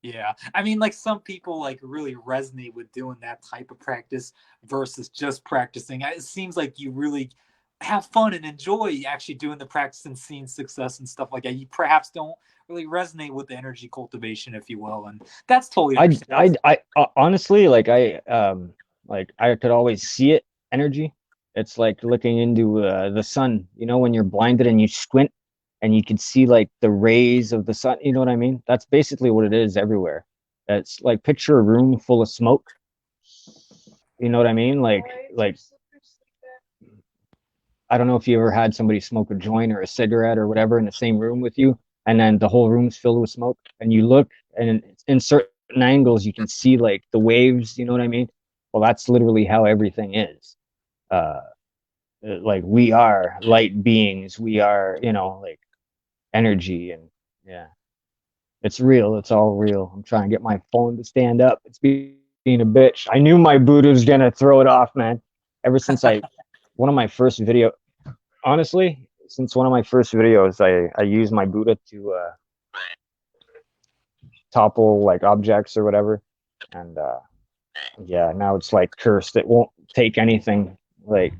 Speaker 1: yeah. I mean, like some people like really resonate with doing that type of practice versus just practicing. It seems like you really have fun and enjoy actually doing the practice and seeing success and stuff like that. You perhaps don't really resonate with the energy cultivation, if you will, and that's totally understandable.
Speaker 2: Honestly, like I could always see it, energy. It's like looking into the sun, you know, when you're blinded and you squint and you can see like the rays of the sun, you know what I mean? That's basically what it is everywhere. It's like picture a room full of smoke, you know what I mean?
Speaker 3: Lights or slippers like that.
Speaker 2: I don't know if you ever had somebody smoke a joint or a cigarette or whatever in the same room with you, and then the whole room's filled with smoke, and you look, and in certain angles you can see like the waves. You know what I mean? Well, that's literally how everything is. Uh, like we are light beings. We are, you know, like energy, and yeah, it's real. It's all real. I'm trying to get my phone to stand up. It's being a bitch. I knew my Buddha was gonna throw it off, man. Ever since one of my first video, honestly, since one of my first videos, I used my Buddha to topple like objects or whatever, and yeah, now it's like cursed. It won't take anything. Like,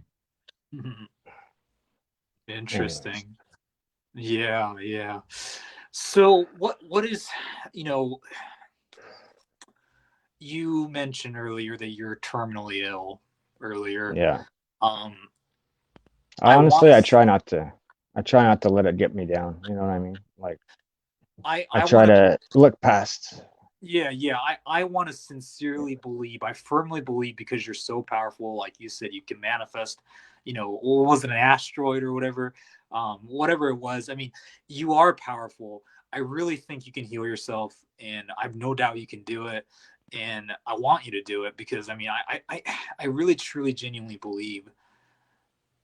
Speaker 2: anyways,
Speaker 1: Interesting. Yeah, yeah. So what is, you know, you mentioned earlier that you're terminally ill earlier.
Speaker 2: yeah.
Speaker 1: Um, I want
Speaker 2: Honestly,
Speaker 1: to,
Speaker 2: I try not to let it get me down. You know what I mean? Like, I
Speaker 1: I
Speaker 2: try
Speaker 1: want to,
Speaker 2: to look past.
Speaker 1: yeah, yeah. I want to sincerely believe, I firmly believe, because you're so powerful, like you said, you can manifest, you know, or was it an asteroid or whatever, whatever it was. I mean, you are powerful. I really think you can heal yourself, and I've no doubt you can do it. And I want you to do it because I mean, I really, truly, genuinely believe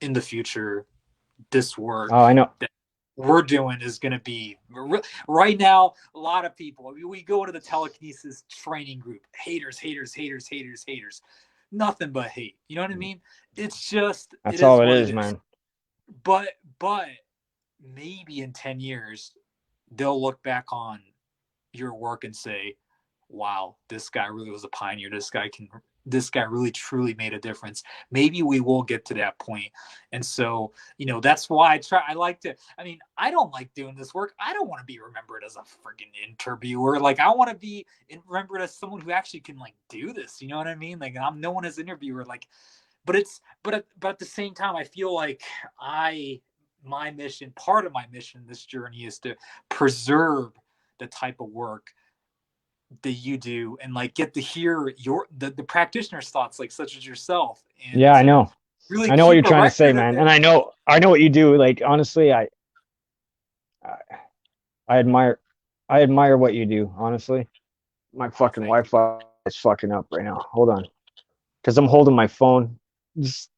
Speaker 1: in the future this
Speaker 2: Oh,
Speaker 1: work
Speaker 2: I know.
Speaker 1: that we're doing is going to be right now. A lot of people, we go to the telekinesis training group, haters, haters, haters, haters, haters, nothing but hate. You know what I mean? It's just, it
Speaker 2: That's
Speaker 1: is
Speaker 2: all it
Speaker 1: what it
Speaker 2: is,
Speaker 1: is.
Speaker 2: man.
Speaker 1: But maybe in 10 years they'll look back on your work and say, wow, this guy really was a pioneer. This guy really truly made a difference. Maybe we will get to that point. And so, you know, that's why I like to, I mean, I don't like doing this work. I don't want to be remembered as a freaking interviewer. Like, I want to be remembered as someone who actually can like do this. You know what I mean? Like, I'm no one as an interviewer. Like, but at the same time, I feel like I my mission, part of my mission in this journey is to preserve the type of work that you do and like get to hear the practitioner's thoughts, like such as yourself, and
Speaker 2: Yeah, I
Speaker 1: to
Speaker 2: know.
Speaker 1: really
Speaker 2: I know what you're
Speaker 1: keep a
Speaker 2: trying to say,
Speaker 1: record of
Speaker 2: man.
Speaker 1: it.
Speaker 2: And I know what you do. Like, honestly, I, I admire, I admire what you do. Honestly, my
Speaker 1: Oh,
Speaker 2: fucking
Speaker 1: thank you.
Speaker 2: Wi-Fi is fucking up right now. Hold on, because I'm holding my phone. Just,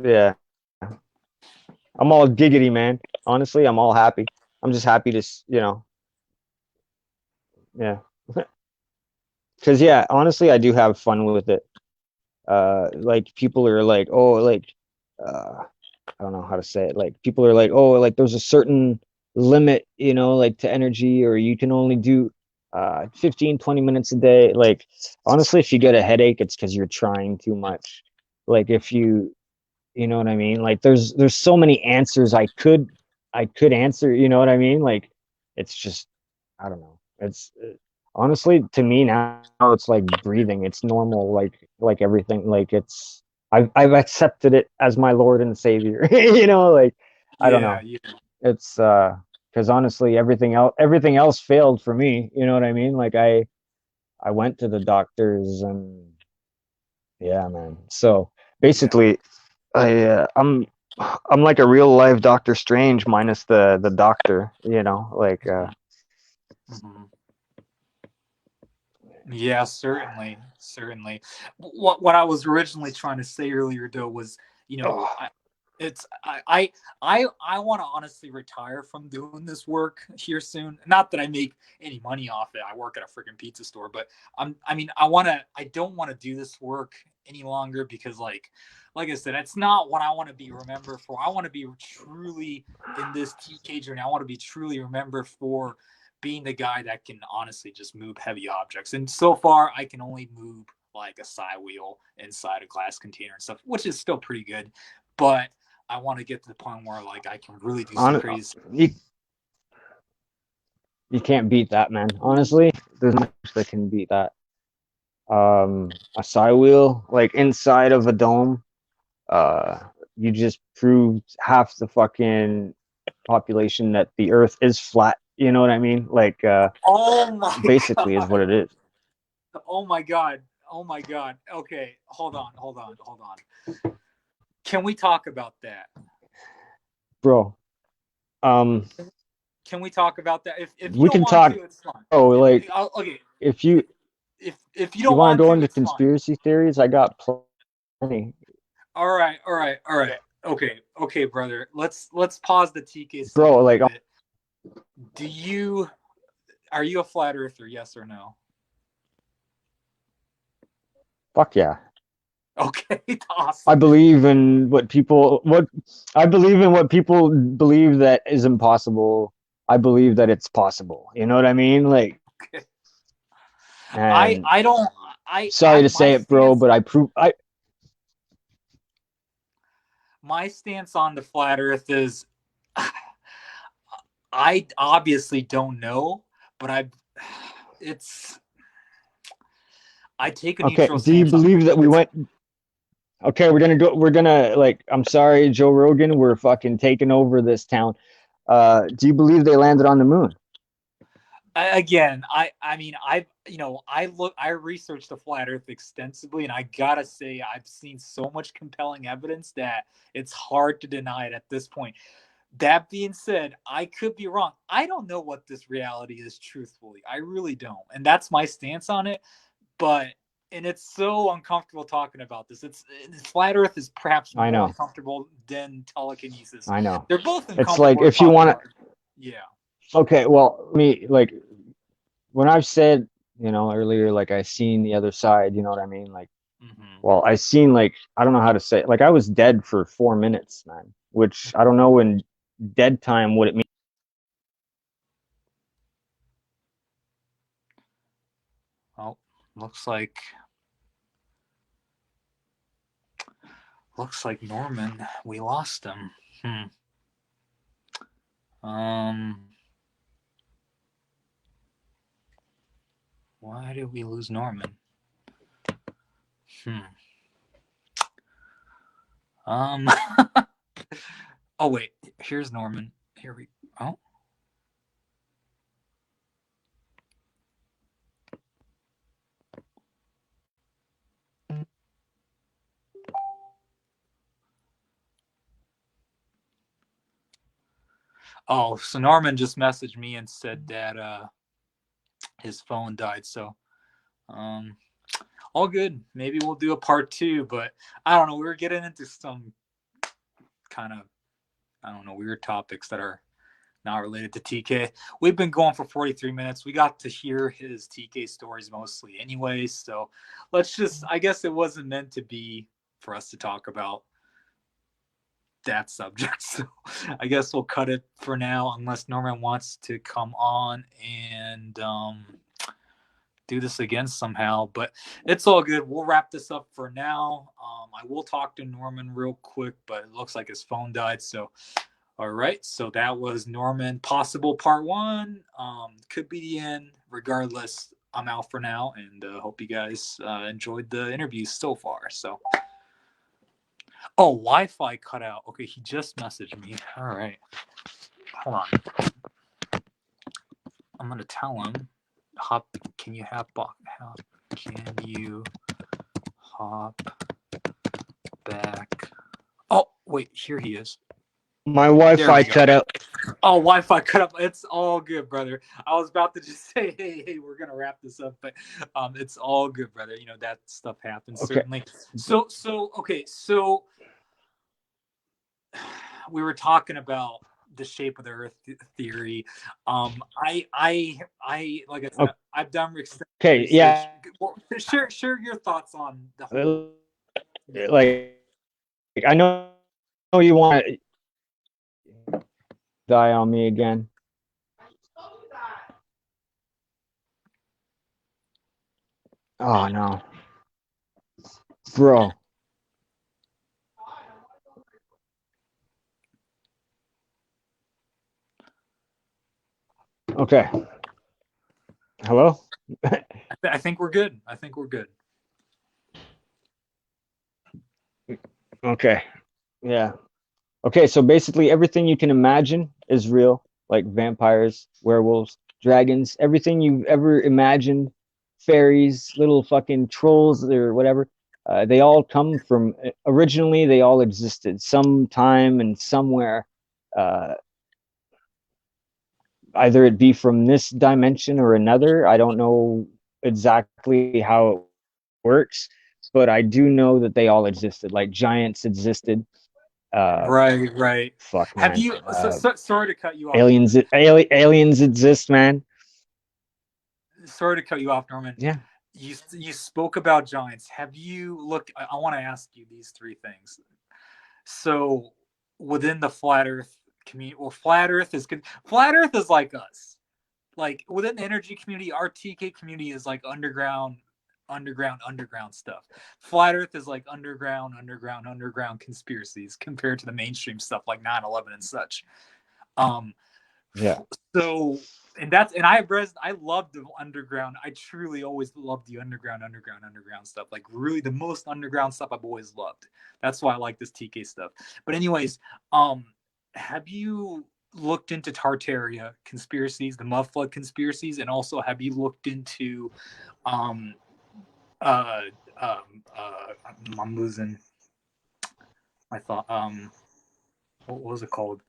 Speaker 2: yeah, I'm all giggity, man. Honestly, I'm all happy. I'm just happy to, you know, yeah. Because yeah, honestly, I do have fun with it. Like people are like, oh, like, I don't know how to say it. Like people are like, oh, like there's a certain limit, you know, like to energy, or you can only do 15, 20 minutes a day. Like honestly, if you get a headache, it's because you're trying too much. Like if you know what I mean? Like there's so many answers I could answer, you know what I mean? Like it's just I don't know. It's honestly to me now it's like breathing. It's normal like everything. Like it's I've accepted it as my Lord and Savior. You know, like I don't
Speaker 1: Yeah,
Speaker 2: know.
Speaker 1: yeah,
Speaker 2: It's because honestly everything else failed for me, you know what I mean? Like I went to the doctors and yeah, man. So
Speaker 1: yeah.
Speaker 2: basically I'm like a real life Doctor Strange minus the doctor, you know, like
Speaker 1: Mhm. Yeah, certainly, certainly. What I was originally trying to say earlier, though, was, you know,
Speaker 2: oh,
Speaker 1: it's I want to honestly retire from doing this work here soon. Not that I make any money off it. I work at a freaking pizza store, but I mean, I don't want to do this work any longer because, like I said, it's not what I want to be remembered for. I want to be truly in this TK journey. I want to be truly remembered for being the guy that can honestly just move heavy objects. And so far, I can only move like a side wheel inside a glass container and stuff, which is still pretty good. But I want to get to the point where like I can really do some
Speaker 2: On
Speaker 1: crazy.
Speaker 2: you can't beat that, man. Honestly, there's much that can beat that. A side wheel like inside of a dome. Uh, you just proved half the fucking population that the Earth is flat. You know what I mean? Like,
Speaker 1: Oh my
Speaker 2: basically, is
Speaker 1: god.
Speaker 2: what it is,
Speaker 1: Oh my god. Oh my god. Okay, hold on, hold on, hold on. Can we talk about that?
Speaker 2: bro. Um,
Speaker 1: Can we talk about that? If you
Speaker 2: we
Speaker 1: don't
Speaker 2: can
Speaker 1: want
Speaker 2: talk.
Speaker 1: to, it's fine.
Speaker 2: Oh, like
Speaker 1: Okay,
Speaker 2: if you
Speaker 1: if you
Speaker 2: you
Speaker 1: don't
Speaker 2: want to
Speaker 1: want
Speaker 2: go
Speaker 1: to,
Speaker 2: into
Speaker 1: it's fine.
Speaker 2: conspiracy theories, I got plenty.
Speaker 1: All right, all right, all right. Okay, okay, brother. Let's pause the TK stuff
Speaker 2: Bro,
Speaker 1: a little
Speaker 2: like,
Speaker 1: bit. Are you a flat earther? Yes or no?
Speaker 2: fuck yeah.
Speaker 1: Okay,
Speaker 2: I
Speaker 1: awesome.
Speaker 2: believe in what I believe in what people believe that is impossible. I believe that it's possible. You know what I mean? Like,
Speaker 1: Okay.
Speaker 2: and
Speaker 1: I don't
Speaker 2: sorry to say
Speaker 1: my
Speaker 2: it, bro,
Speaker 1: stance
Speaker 2: but
Speaker 1: on the flat earth is I obviously don't know, but it's I take a
Speaker 2: okay.
Speaker 1: neutral
Speaker 2: Do you
Speaker 1: stance on
Speaker 2: believe that we
Speaker 1: it's
Speaker 2: went? Okay, we're gonna like. I'm sorry, Joe Rogan. We're fucking taking over this town. Do you believe they landed on the moon?
Speaker 1: again, I mean, I researched the flat earth extensively, and I gotta say I've seen so much compelling evidence that it's hard to deny it at this point. That being said, I could be wrong. I don't know what this reality is, truthfully. I really don't. And that's my stance on it. But and it's so uncomfortable talking about this. It's flat earth is perhaps
Speaker 2: I
Speaker 1: more
Speaker 2: know,
Speaker 1: uncomfortable than telekinesis.
Speaker 2: I know.
Speaker 1: They're both
Speaker 2: It's like
Speaker 1: uncomfortable to
Speaker 2: if you
Speaker 1: talk
Speaker 2: want
Speaker 1: about.
Speaker 2: to.
Speaker 1: Yeah.
Speaker 2: Okay, well, me like when I've said, earlier, like I seen the other side. You know what I mean? Like,
Speaker 1: Mm-hmm.
Speaker 2: well, I seen like I don't know how to say it. Like I was dead for 4 minutes, man. Which I don't know in dead time what it means.
Speaker 1: Well, looks like Norman. We lost him. Um. Why did we lose Norman? Hmm. Um. Oh wait. Here's Norman. Here we. Oh. Oh. So Norman just messaged me and said that his phone died. So um. All good. Maybe we'll do a part two, but I don't know. We were getting into some kind of weird topics that are not related to TK. We've been going for 43 minutes. We got to hear his TK stories mostly anyway, so I guess it wasn't meant to be for us to talk about that subject. So I guess we'll cut it for now unless Norman wants to come on and do this again somehow, but it's all good. We'll wrap this up for now. I will talk to Norman real quick, but it looks like his phone died. So, all right. So that was Norman Possible Part 1. Could be the end. Regardless, I'm out for now, and hope you guys enjoyed the interview so far. So, oh, Wi-Fi cut out. Okay, he just messaged me. All right. Hold on. I'm gonna tell him. Hop. Can you hop? Can you hop back? Oh, wait, here he is.
Speaker 2: My
Speaker 1: There
Speaker 2: Wi-Fi
Speaker 1: we go.
Speaker 2: cut out.
Speaker 1: Oh, Wi-Fi cut up. It's all good, brother. I was about to just say, hey, we're gonna wrap this up, but it's all good, brother. You know that stuff happens
Speaker 2: Okay.
Speaker 1: certainly. Okay, so we were talking about the shape of the Earth theory. I like I said, I've done extensive
Speaker 2: Okay.
Speaker 1: research.
Speaker 2: Yeah.
Speaker 1: Well, share your thoughts on the whole.
Speaker 2: Like I know you want to die on me again. Oh no, bro. Okay. Hello?
Speaker 1: I think we're good. I think we're good.
Speaker 2: Okay. Yeah. Okay, so basically everything you can imagine is real, like vampires, werewolves, dragons, everything you've ever imagined, fairies, little fucking trolls or whatever. They all come from originally they all existed sometime and somewhere. Uh, Either it be from this dimension or another. I don't know exactly how it works, but I do know that they all existed. Like giants existed. Uh,
Speaker 1: Right, right.
Speaker 2: Fuck,
Speaker 1: Have
Speaker 2: man.
Speaker 1: you? Sorry to cut you off,
Speaker 2: Aliens,
Speaker 1: Norman.
Speaker 2: aliens exist, man.
Speaker 1: Sorry to cut you off, Norman.
Speaker 2: Yeah.
Speaker 1: You spoke about giants. Have you looked? I want to ask you these three things. So within the flat Earth community, well, flat Earth is like us. Like within the energy community, our TK community is like underground stuff. Flat Earth is like underground conspiracies compared to the mainstream stuff like 9/11 and such. Um,
Speaker 2: Yeah.
Speaker 1: so and I love the underground. I truly always loved the underground stuff. Like really the most underground stuff I've always loved. That's why I like this TK stuff. But anyways, have you looked into Tartaria conspiracies, the mud flood conspiracies, and also have you looked into um uh I'm losing my thought. What was it called?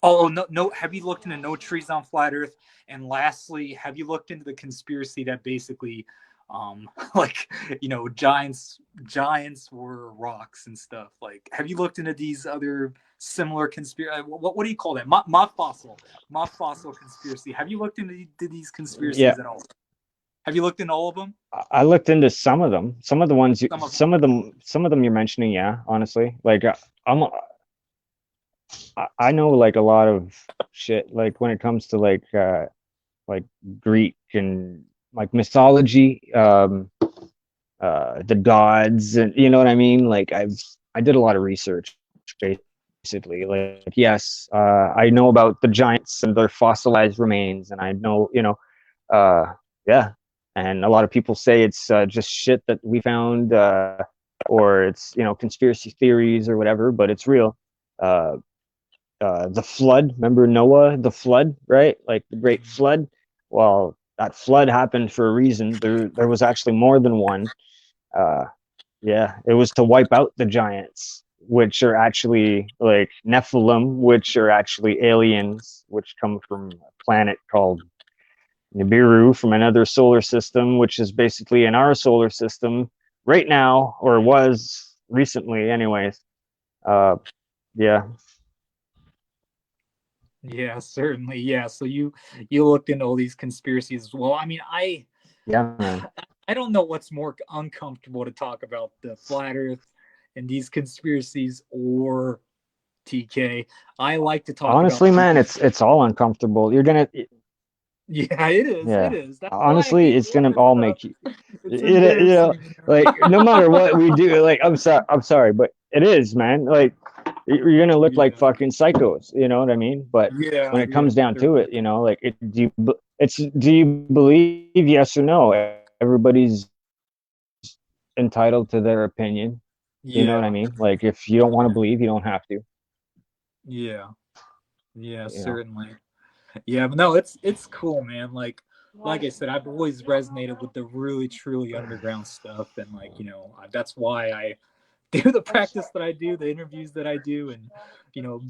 Speaker 1: Oh no, no. Have you looked into No Trees on Flat Earth? And lastly, have you looked into the conspiracy that basically, like giants were rocks and stuff? Like, have you looked into these other similar conspiracy? What do you call that? Moth fossil conspiracy. Have you looked into these
Speaker 2: Yeah.
Speaker 1: conspiracies at all? Have you looked into all of them?
Speaker 2: I looked into some of them. Some of the ones you,
Speaker 1: Some of them.
Speaker 2: some of them you're mentioning, yeah, honestly. Like I'm I know like a lot of shit like when it comes to like Greek and like mythology, the gods, and you know what I mean? Like I did a lot of research basically. Like yes, I know about the giants and their fossilized remains, and I know, yeah. And a lot of people say it's just shit that we found, or it's conspiracy theories or whatever, but it's real. Uh, the flood, remember Noah, the flood, right? Like the great flood. Well, that flood happened for a reason. There was actually more than one. Uh, yeah, it was to wipe out the giants, which are actually like Nephilim, which are actually aliens, which come from a planet called Nibiru from another solar system, which is basically in our solar system right now, or was recently, anyways. Uh, yeah,
Speaker 1: Yeah, certainly. Yeah. So you looked into all these conspiracies as well. I mean,
Speaker 2: yeah, man.
Speaker 1: I don't know what's more uncomfortable to talk about, the flat Earth and these conspiracies or TK. I like to talk about
Speaker 2: Honestly, man,
Speaker 1: TK.
Speaker 2: it's all uncomfortable. You're gonna,
Speaker 1: Yeah, it is. It
Speaker 2: yeah.
Speaker 1: is. That's why I
Speaker 2: Honestly,
Speaker 1: hate
Speaker 2: it's
Speaker 1: doing
Speaker 2: gonna
Speaker 1: this
Speaker 2: all
Speaker 1: stuff.
Speaker 2: make you,
Speaker 1: It's
Speaker 2: it,
Speaker 1: embarrassing.
Speaker 2: like no matter what we do, like I'm sorry, but it is, man. Like you're gonna look like
Speaker 1: Yeah.
Speaker 2: fucking psychos, you know what I mean? But when
Speaker 1: Yeah.
Speaker 2: it
Speaker 1: Yeah.
Speaker 2: comes down to
Speaker 1: Certainly.
Speaker 2: it, like do you believe yes or no? Everybody's entitled to their opinion. You know what I
Speaker 1: Yeah.
Speaker 2: mean? Like if you don't want to believe, you don't have to.
Speaker 1: Yeah. Yeah.
Speaker 2: You know.
Speaker 1: Certainly. Yeah, but no, it's cool, man. Like I said, I've always resonated with the really truly underground stuff, and that's why I do the practice that I do, the interviews that I do, and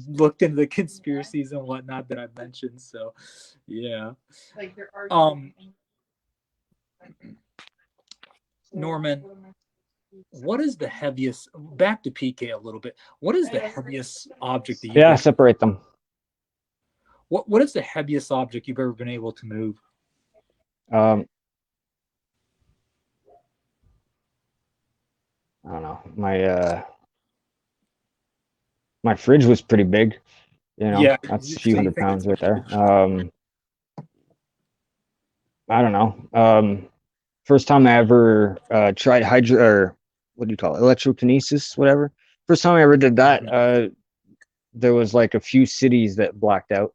Speaker 1: looked into the conspiracies and whatnot that I mentioned. So, yeah.
Speaker 3: Like there are.
Speaker 1: Um, Norman, what is the heaviest? Back to PK a little bit. What is the heaviest object that you've
Speaker 2: Yeah,
Speaker 1: ever?
Speaker 2: separate them.
Speaker 1: What is the heaviest object you've ever been able to move?
Speaker 2: Um, I don't know. My fridge was pretty big.
Speaker 1: Yeah,
Speaker 2: That's a few
Speaker 1: so you
Speaker 2: hundred
Speaker 1: think it's
Speaker 2: pounds
Speaker 1: the
Speaker 2: right there.
Speaker 1: fridge?
Speaker 2: I don't know. First time I ever tried hydro or what do you call it? Electrokinesis, whatever. First time I ever did that, there was like a few cities that blacked out.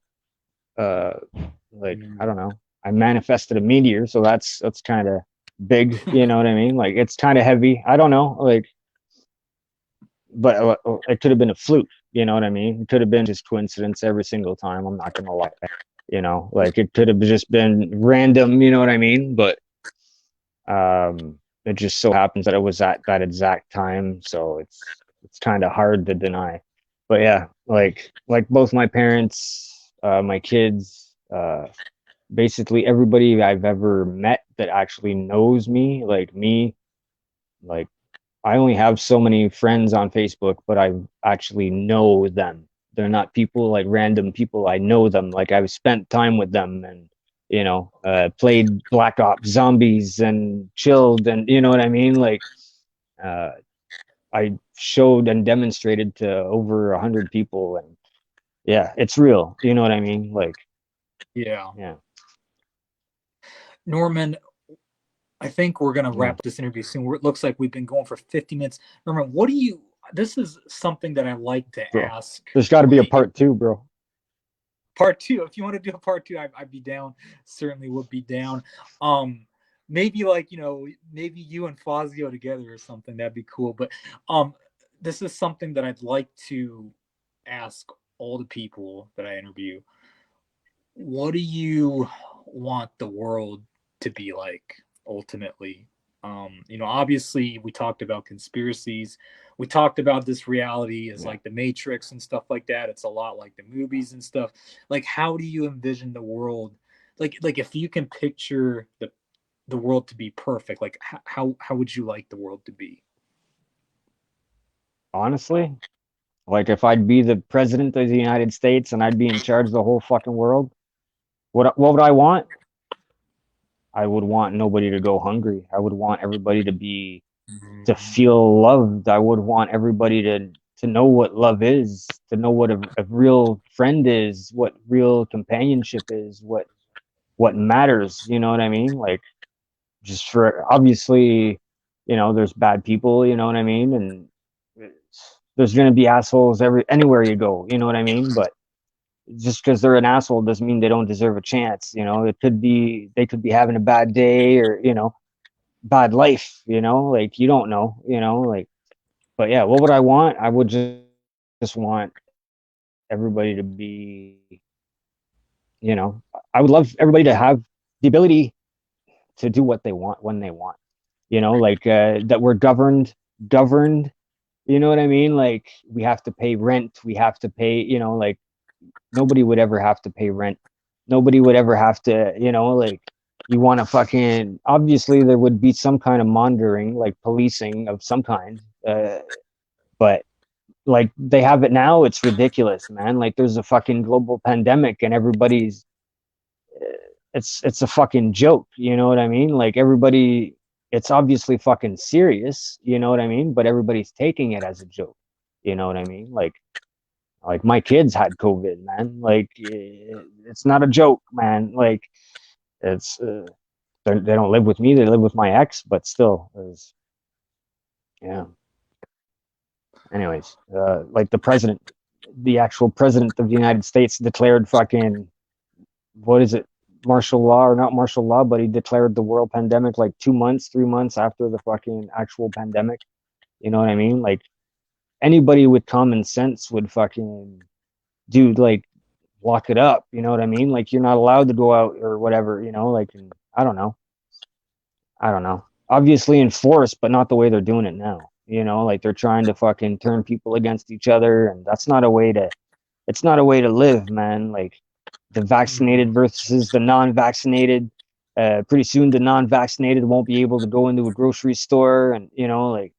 Speaker 2: Uh, like, I don't know. I manifested a meteor, so that's kind of big, you know what I mean? Like, it's kind of heavy. I don't know, like, but it could have been a fluke, you know what I mean? It could have been just coincidence every single time. I'm not gonna lie, you know, like it could have just been random, you know what I mean? But it just so happens that it was at that exact time, so it's kind of hard to deny. But yeah, like both my parents, my kids, basically everybody I've ever met that actually knows me, like me, like I only have so many friends on Facebook, but I actually know them. They're not people like random people. I know them. Like I've spent time with them and, you know, played Black Ops Zombies and chilled and, you know what I mean? Like, uh, I showed and demonstrated to over 100 people, and yeah, it's real. You know what I mean? Like,
Speaker 1: Yeah.
Speaker 2: yeah.
Speaker 1: Norman, I think we're going to
Speaker 2: Yeah.
Speaker 1: wrap this interview soon. It looks like we've been going for 50 minutes. Norman, what do you, this is something that I like to
Speaker 2: Bro,
Speaker 1: ask.
Speaker 2: there's got to be a
Speaker 1: Like,
Speaker 2: part two, bro.
Speaker 1: part two, if you want to do a part two, I'd be down. Certainly would be down. Maybe like, you know, maybe you and Fazio together or something. That'd be cool. But this is something that I'd like to ask all the people that I interview. What do you want the world to be like ultimately? You know, obviously we talked about conspiracies. We talked about this reality as
Speaker 2: Yeah.
Speaker 1: like the Matrix and stuff like that. It's a lot like the movies and stuff. Like, how do you envision the world? Like if you can picture the world to be perfect, like how would you like the world to be?
Speaker 2: Honestly, like if I'd be the president of the United States and I'd be in charge of the whole fucking world, what would I want? I would want nobody to go hungry. I would want everybody to feel loved. I would want everybody to know what love is, to know what a real friend is, what real companionship is, what matters, you know what I mean? Like just for obviously, you know, there's bad people, you know what I mean? And there's going to be assholes anywhere you go, you know what I mean? But just because they're an asshole doesn't mean they don't deserve a chance, you know. They could be having a bad day, or, you know, bad life, you know, like you don't know, you know, like. But yeah, what would I want? I would just want everybody to be, you know, I would love everybody to have the ability to do what they want when they want, you know, like that we're governed, you know what I mean? Like we have to pay rent, we have to pay, you know, like nobody would ever have to pay rent. Nobody would ever have to, you know, like you want to fucking, obviously there would be some kind of monitoring, like policing of some kind. But like they have it now, it's ridiculous, man. Like there's a fucking global pandemic and everybody's, it's a fucking joke, you know what I mean? Like everybody, it's obviously fucking serious, you know what I mean? But everybody's taking it as a joke, you know what I mean? Like my kids had COVID, man. Like it's not a joke, man. Like it's they don't live with me; they live with my ex, but still, yeah. Anyways, like the actual president of the United States declared fucking, what is it, martial law or not martial law, but he declared the world pandemic like 2 months, 3 months after the fucking actual pandemic. You know what I mean? Like anybody with common sense would fucking, dude, like lock it up. You know what I mean? Like you're not allowed to go out or whatever. You know, like, and I don't know. I don't know. Obviously enforced, but not the way they're doing it now. You know, like they're trying to fucking turn people against each other, and that's not a way to. It's not a way to live, man. Like the vaccinated versus the non-vaccinated. Pretty soon, the non-vaccinated won't be able to go into a grocery store, and you know, like,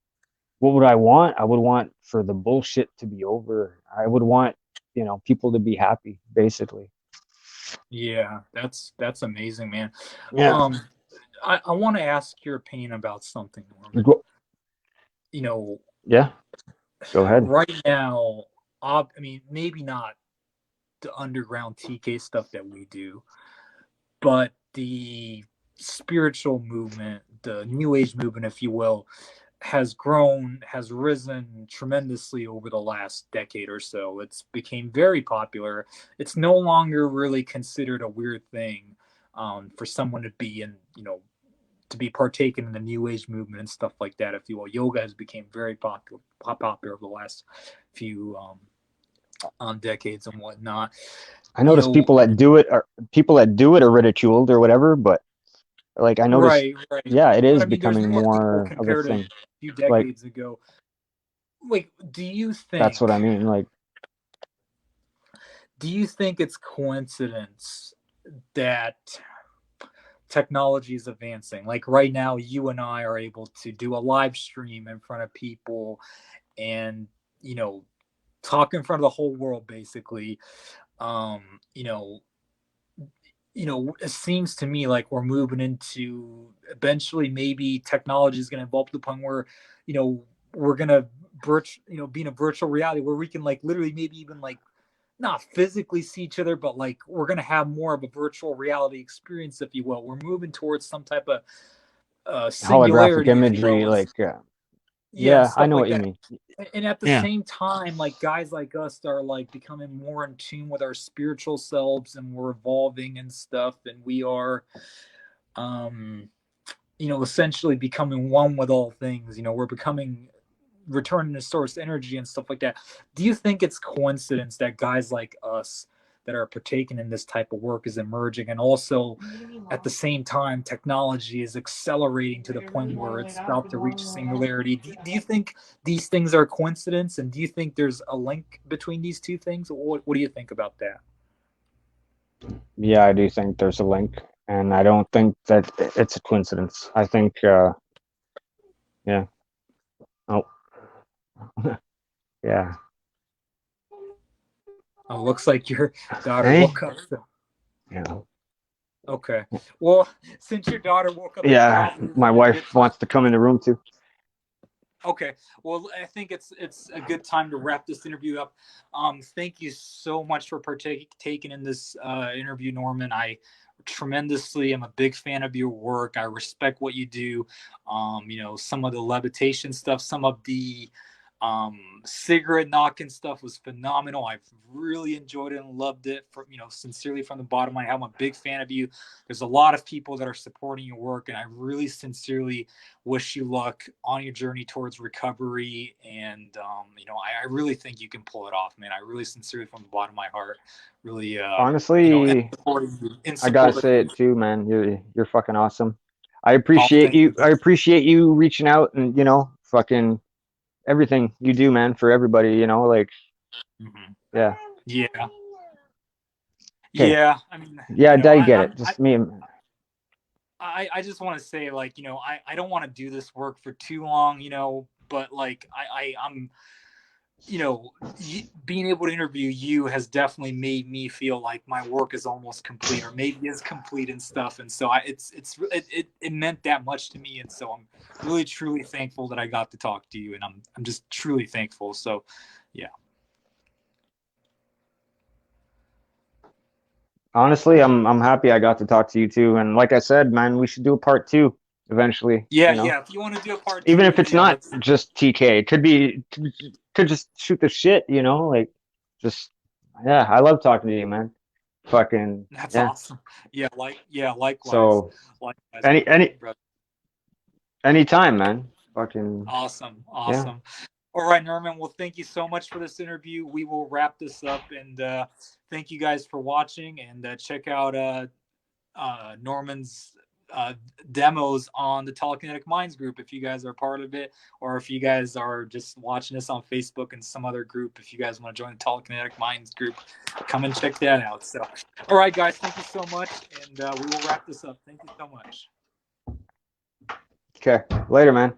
Speaker 2: what would I want? I would want for the bullshit to be over. I would want, you know, people to be happy, basically.
Speaker 1: Yeah, that's amazing, man.
Speaker 2: Yeah.
Speaker 1: I want to ask your opinion about something, Norman.
Speaker 2: Go,
Speaker 1: You know,
Speaker 2: yeah. Go ahead.
Speaker 1: right now, I mean, maybe not the underground TK stuff that we do, but the spiritual movement, the new age movement, if you will, has risen tremendously over the last decade or so. It's became very popular. It's no longer really considered a weird thing for someone to be in, to be partaken in the new age movement and stuff like that, if you will. Yoga has become very popular over the last few decades and whatnot.
Speaker 2: I notice people that do it are ridiculed or whatever, but like I noticed,
Speaker 1: right.
Speaker 2: yeah, it
Speaker 1: But
Speaker 2: is
Speaker 1: I mean, there's
Speaker 2: becoming
Speaker 1: more people
Speaker 2: more of a
Speaker 1: compared to a
Speaker 2: thing.
Speaker 1: few
Speaker 2: Like
Speaker 1: decades ago. Like,
Speaker 2: that's what I mean. Like,
Speaker 1: do you think it's coincidence that technology is advancing? Like right now, you and I are able to do a live stream in front of people and, talk in front of the whole world, basically. Um, you know, it seems to me like we're moving into eventually maybe technology is going to evolve to the point where, we're going to be in a virtual reality where we can like literally maybe even like not physically see each other, but like we're going to have more of a virtual reality experience, if you will. We're moving towards some type of
Speaker 2: holographic
Speaker 1: singularity, if you
Speaker 2: imagery,
Speaker 1: will.
Speaker 2: like
Speaker 1: Yeah,
Speaker 2: yeah, I
Speaker 1: stuff
Speaker 2: know
Speaker 1: like
Speaker 2: what you
Speaker 1: that.
Speaker 2: mean.
Speaker 1: And at the
Speaker 2: Yeah.
Speaker 1: same time, like guys like us are like becoming more in tune with our spiritual selves, and we're evolving and stuff, and we are essentially becoming one with all things. We're becoming returning to source energy and stuff like that. Do you think it's coincidence that guys like us that are partaking in this type of work is emerging, and also at the same time technology is accelerating to the point where it's about to reach singularity? Do you think these things are coincidence, and do you think there's a link between these two things? What do you think about that?
Speaker 2: Yeah, I do think there's a link, and I don't think that it's a coincidence. I think, yeah. Oh, yeah.
Speaker 1: Oh, looks like your daughter
Speaker 2: Hey.
Speaker 1: woke up.
Speaker 2: Yeah.
Speaker 1: Okay. Well, since your daughter woke up, it
Speaker 2: Yeah.
Speaker 1: probably
Speaker 2: My
Speaker 1: isn't a good
Speaker 2: wife
Speaker 1: time.
Speaker 2: wants to come in the room too.
Speaker 1: Okay. Well, I think it's a good time to wrap this interview up. Thank you so much for partaking in this interview, Norman. I tremendously am a big fan of your work. I respect what you do. Some of the levitation stuff, some of the cigarette knocking stuff was phenomenal. I've really enjoyed it and loved it. Sincerely from the bottom of my heart, I'm a big fan of you. There's a lot of people that are supporting your work, and I really sincerely wish you luck on your journey towards recovery. And I really think you can pull it off, man. I really sincerely from the bottom of my heart, really in
Speaker 2: Honestly,
Speaker 1: supporting you. In
Speaker 2: I gotta
Speaker 1: support of
Speaker 2: say
Speaker 1: you.
Speaker 2: it too, man. You're fucking awesome. I
Speaker 1: Oh,
Speaker 2: appreciate
Speaker 1: thank
Speaker 2: you.
Speaker 1: you.
Speaker 2: I appreciate you reaching out and fucking everything you do, man, for everybody. Like,
Speaker 1: Mm-hmm.
Speaker 2: yeah.
Speaker 1: Yeah.
Speaker 2: Okay.
Speaker 1: Yeah. I mean,
Speaker 2: Yeah, I get it. Just me.
Speaker 1: I just want to say, like, I don't want to do this work for too long, but like I'm being able to interview you has definitely made me feel like my work is almost complete, or maybe is complete and stuff. And so it meant that much to me, and so I'm really truly thankful that I got to talk to you, and I'm just truly thankful. So yeah.
Speaker 2: Honestly, I'm happy I got to talk to you too. And like I said, man, we should do a part two eventually.
Speaker 1: Yeah, if you want to do a part
Speaker 2: Even
Speaker 1: two,
Speaker 2: if it's
Speaker 1: yeah,
Speaker 2: not
Speaker 1: let's.
Speaker 2: just TK, it could just shoot the shit. Like just yeah. I love talking to you, man. Fucking
Speaker 1: That's
Speaker 2: yeah.
Speaker 1: awesome. Yeah, likewise.
Speaker 2: So
Speaker 1: Likewise,
Speaker 2: any
Speaker 1: my
Speaker 2: any
Speaker 1: brother.
Speaker 2: anytime, man. Fucking
Speaker 1: Awesome.
Speaker 2: yeah.
Speaker 1: All right, Norman. Well, thank you so much for this interview. We will wrap this up, and thank you guys for watching. And check out Norman's demos on the Telekinetic Minds group if you guys are part of it, or if you guys are just watching this on Facebook and some other group. If you guys want to join the Telekinetic Minds group, come and check that out. So, all right, guys, thank you so much, and we will wrap this up. Thank you so much.
Speaker 2: Okay. Later, man.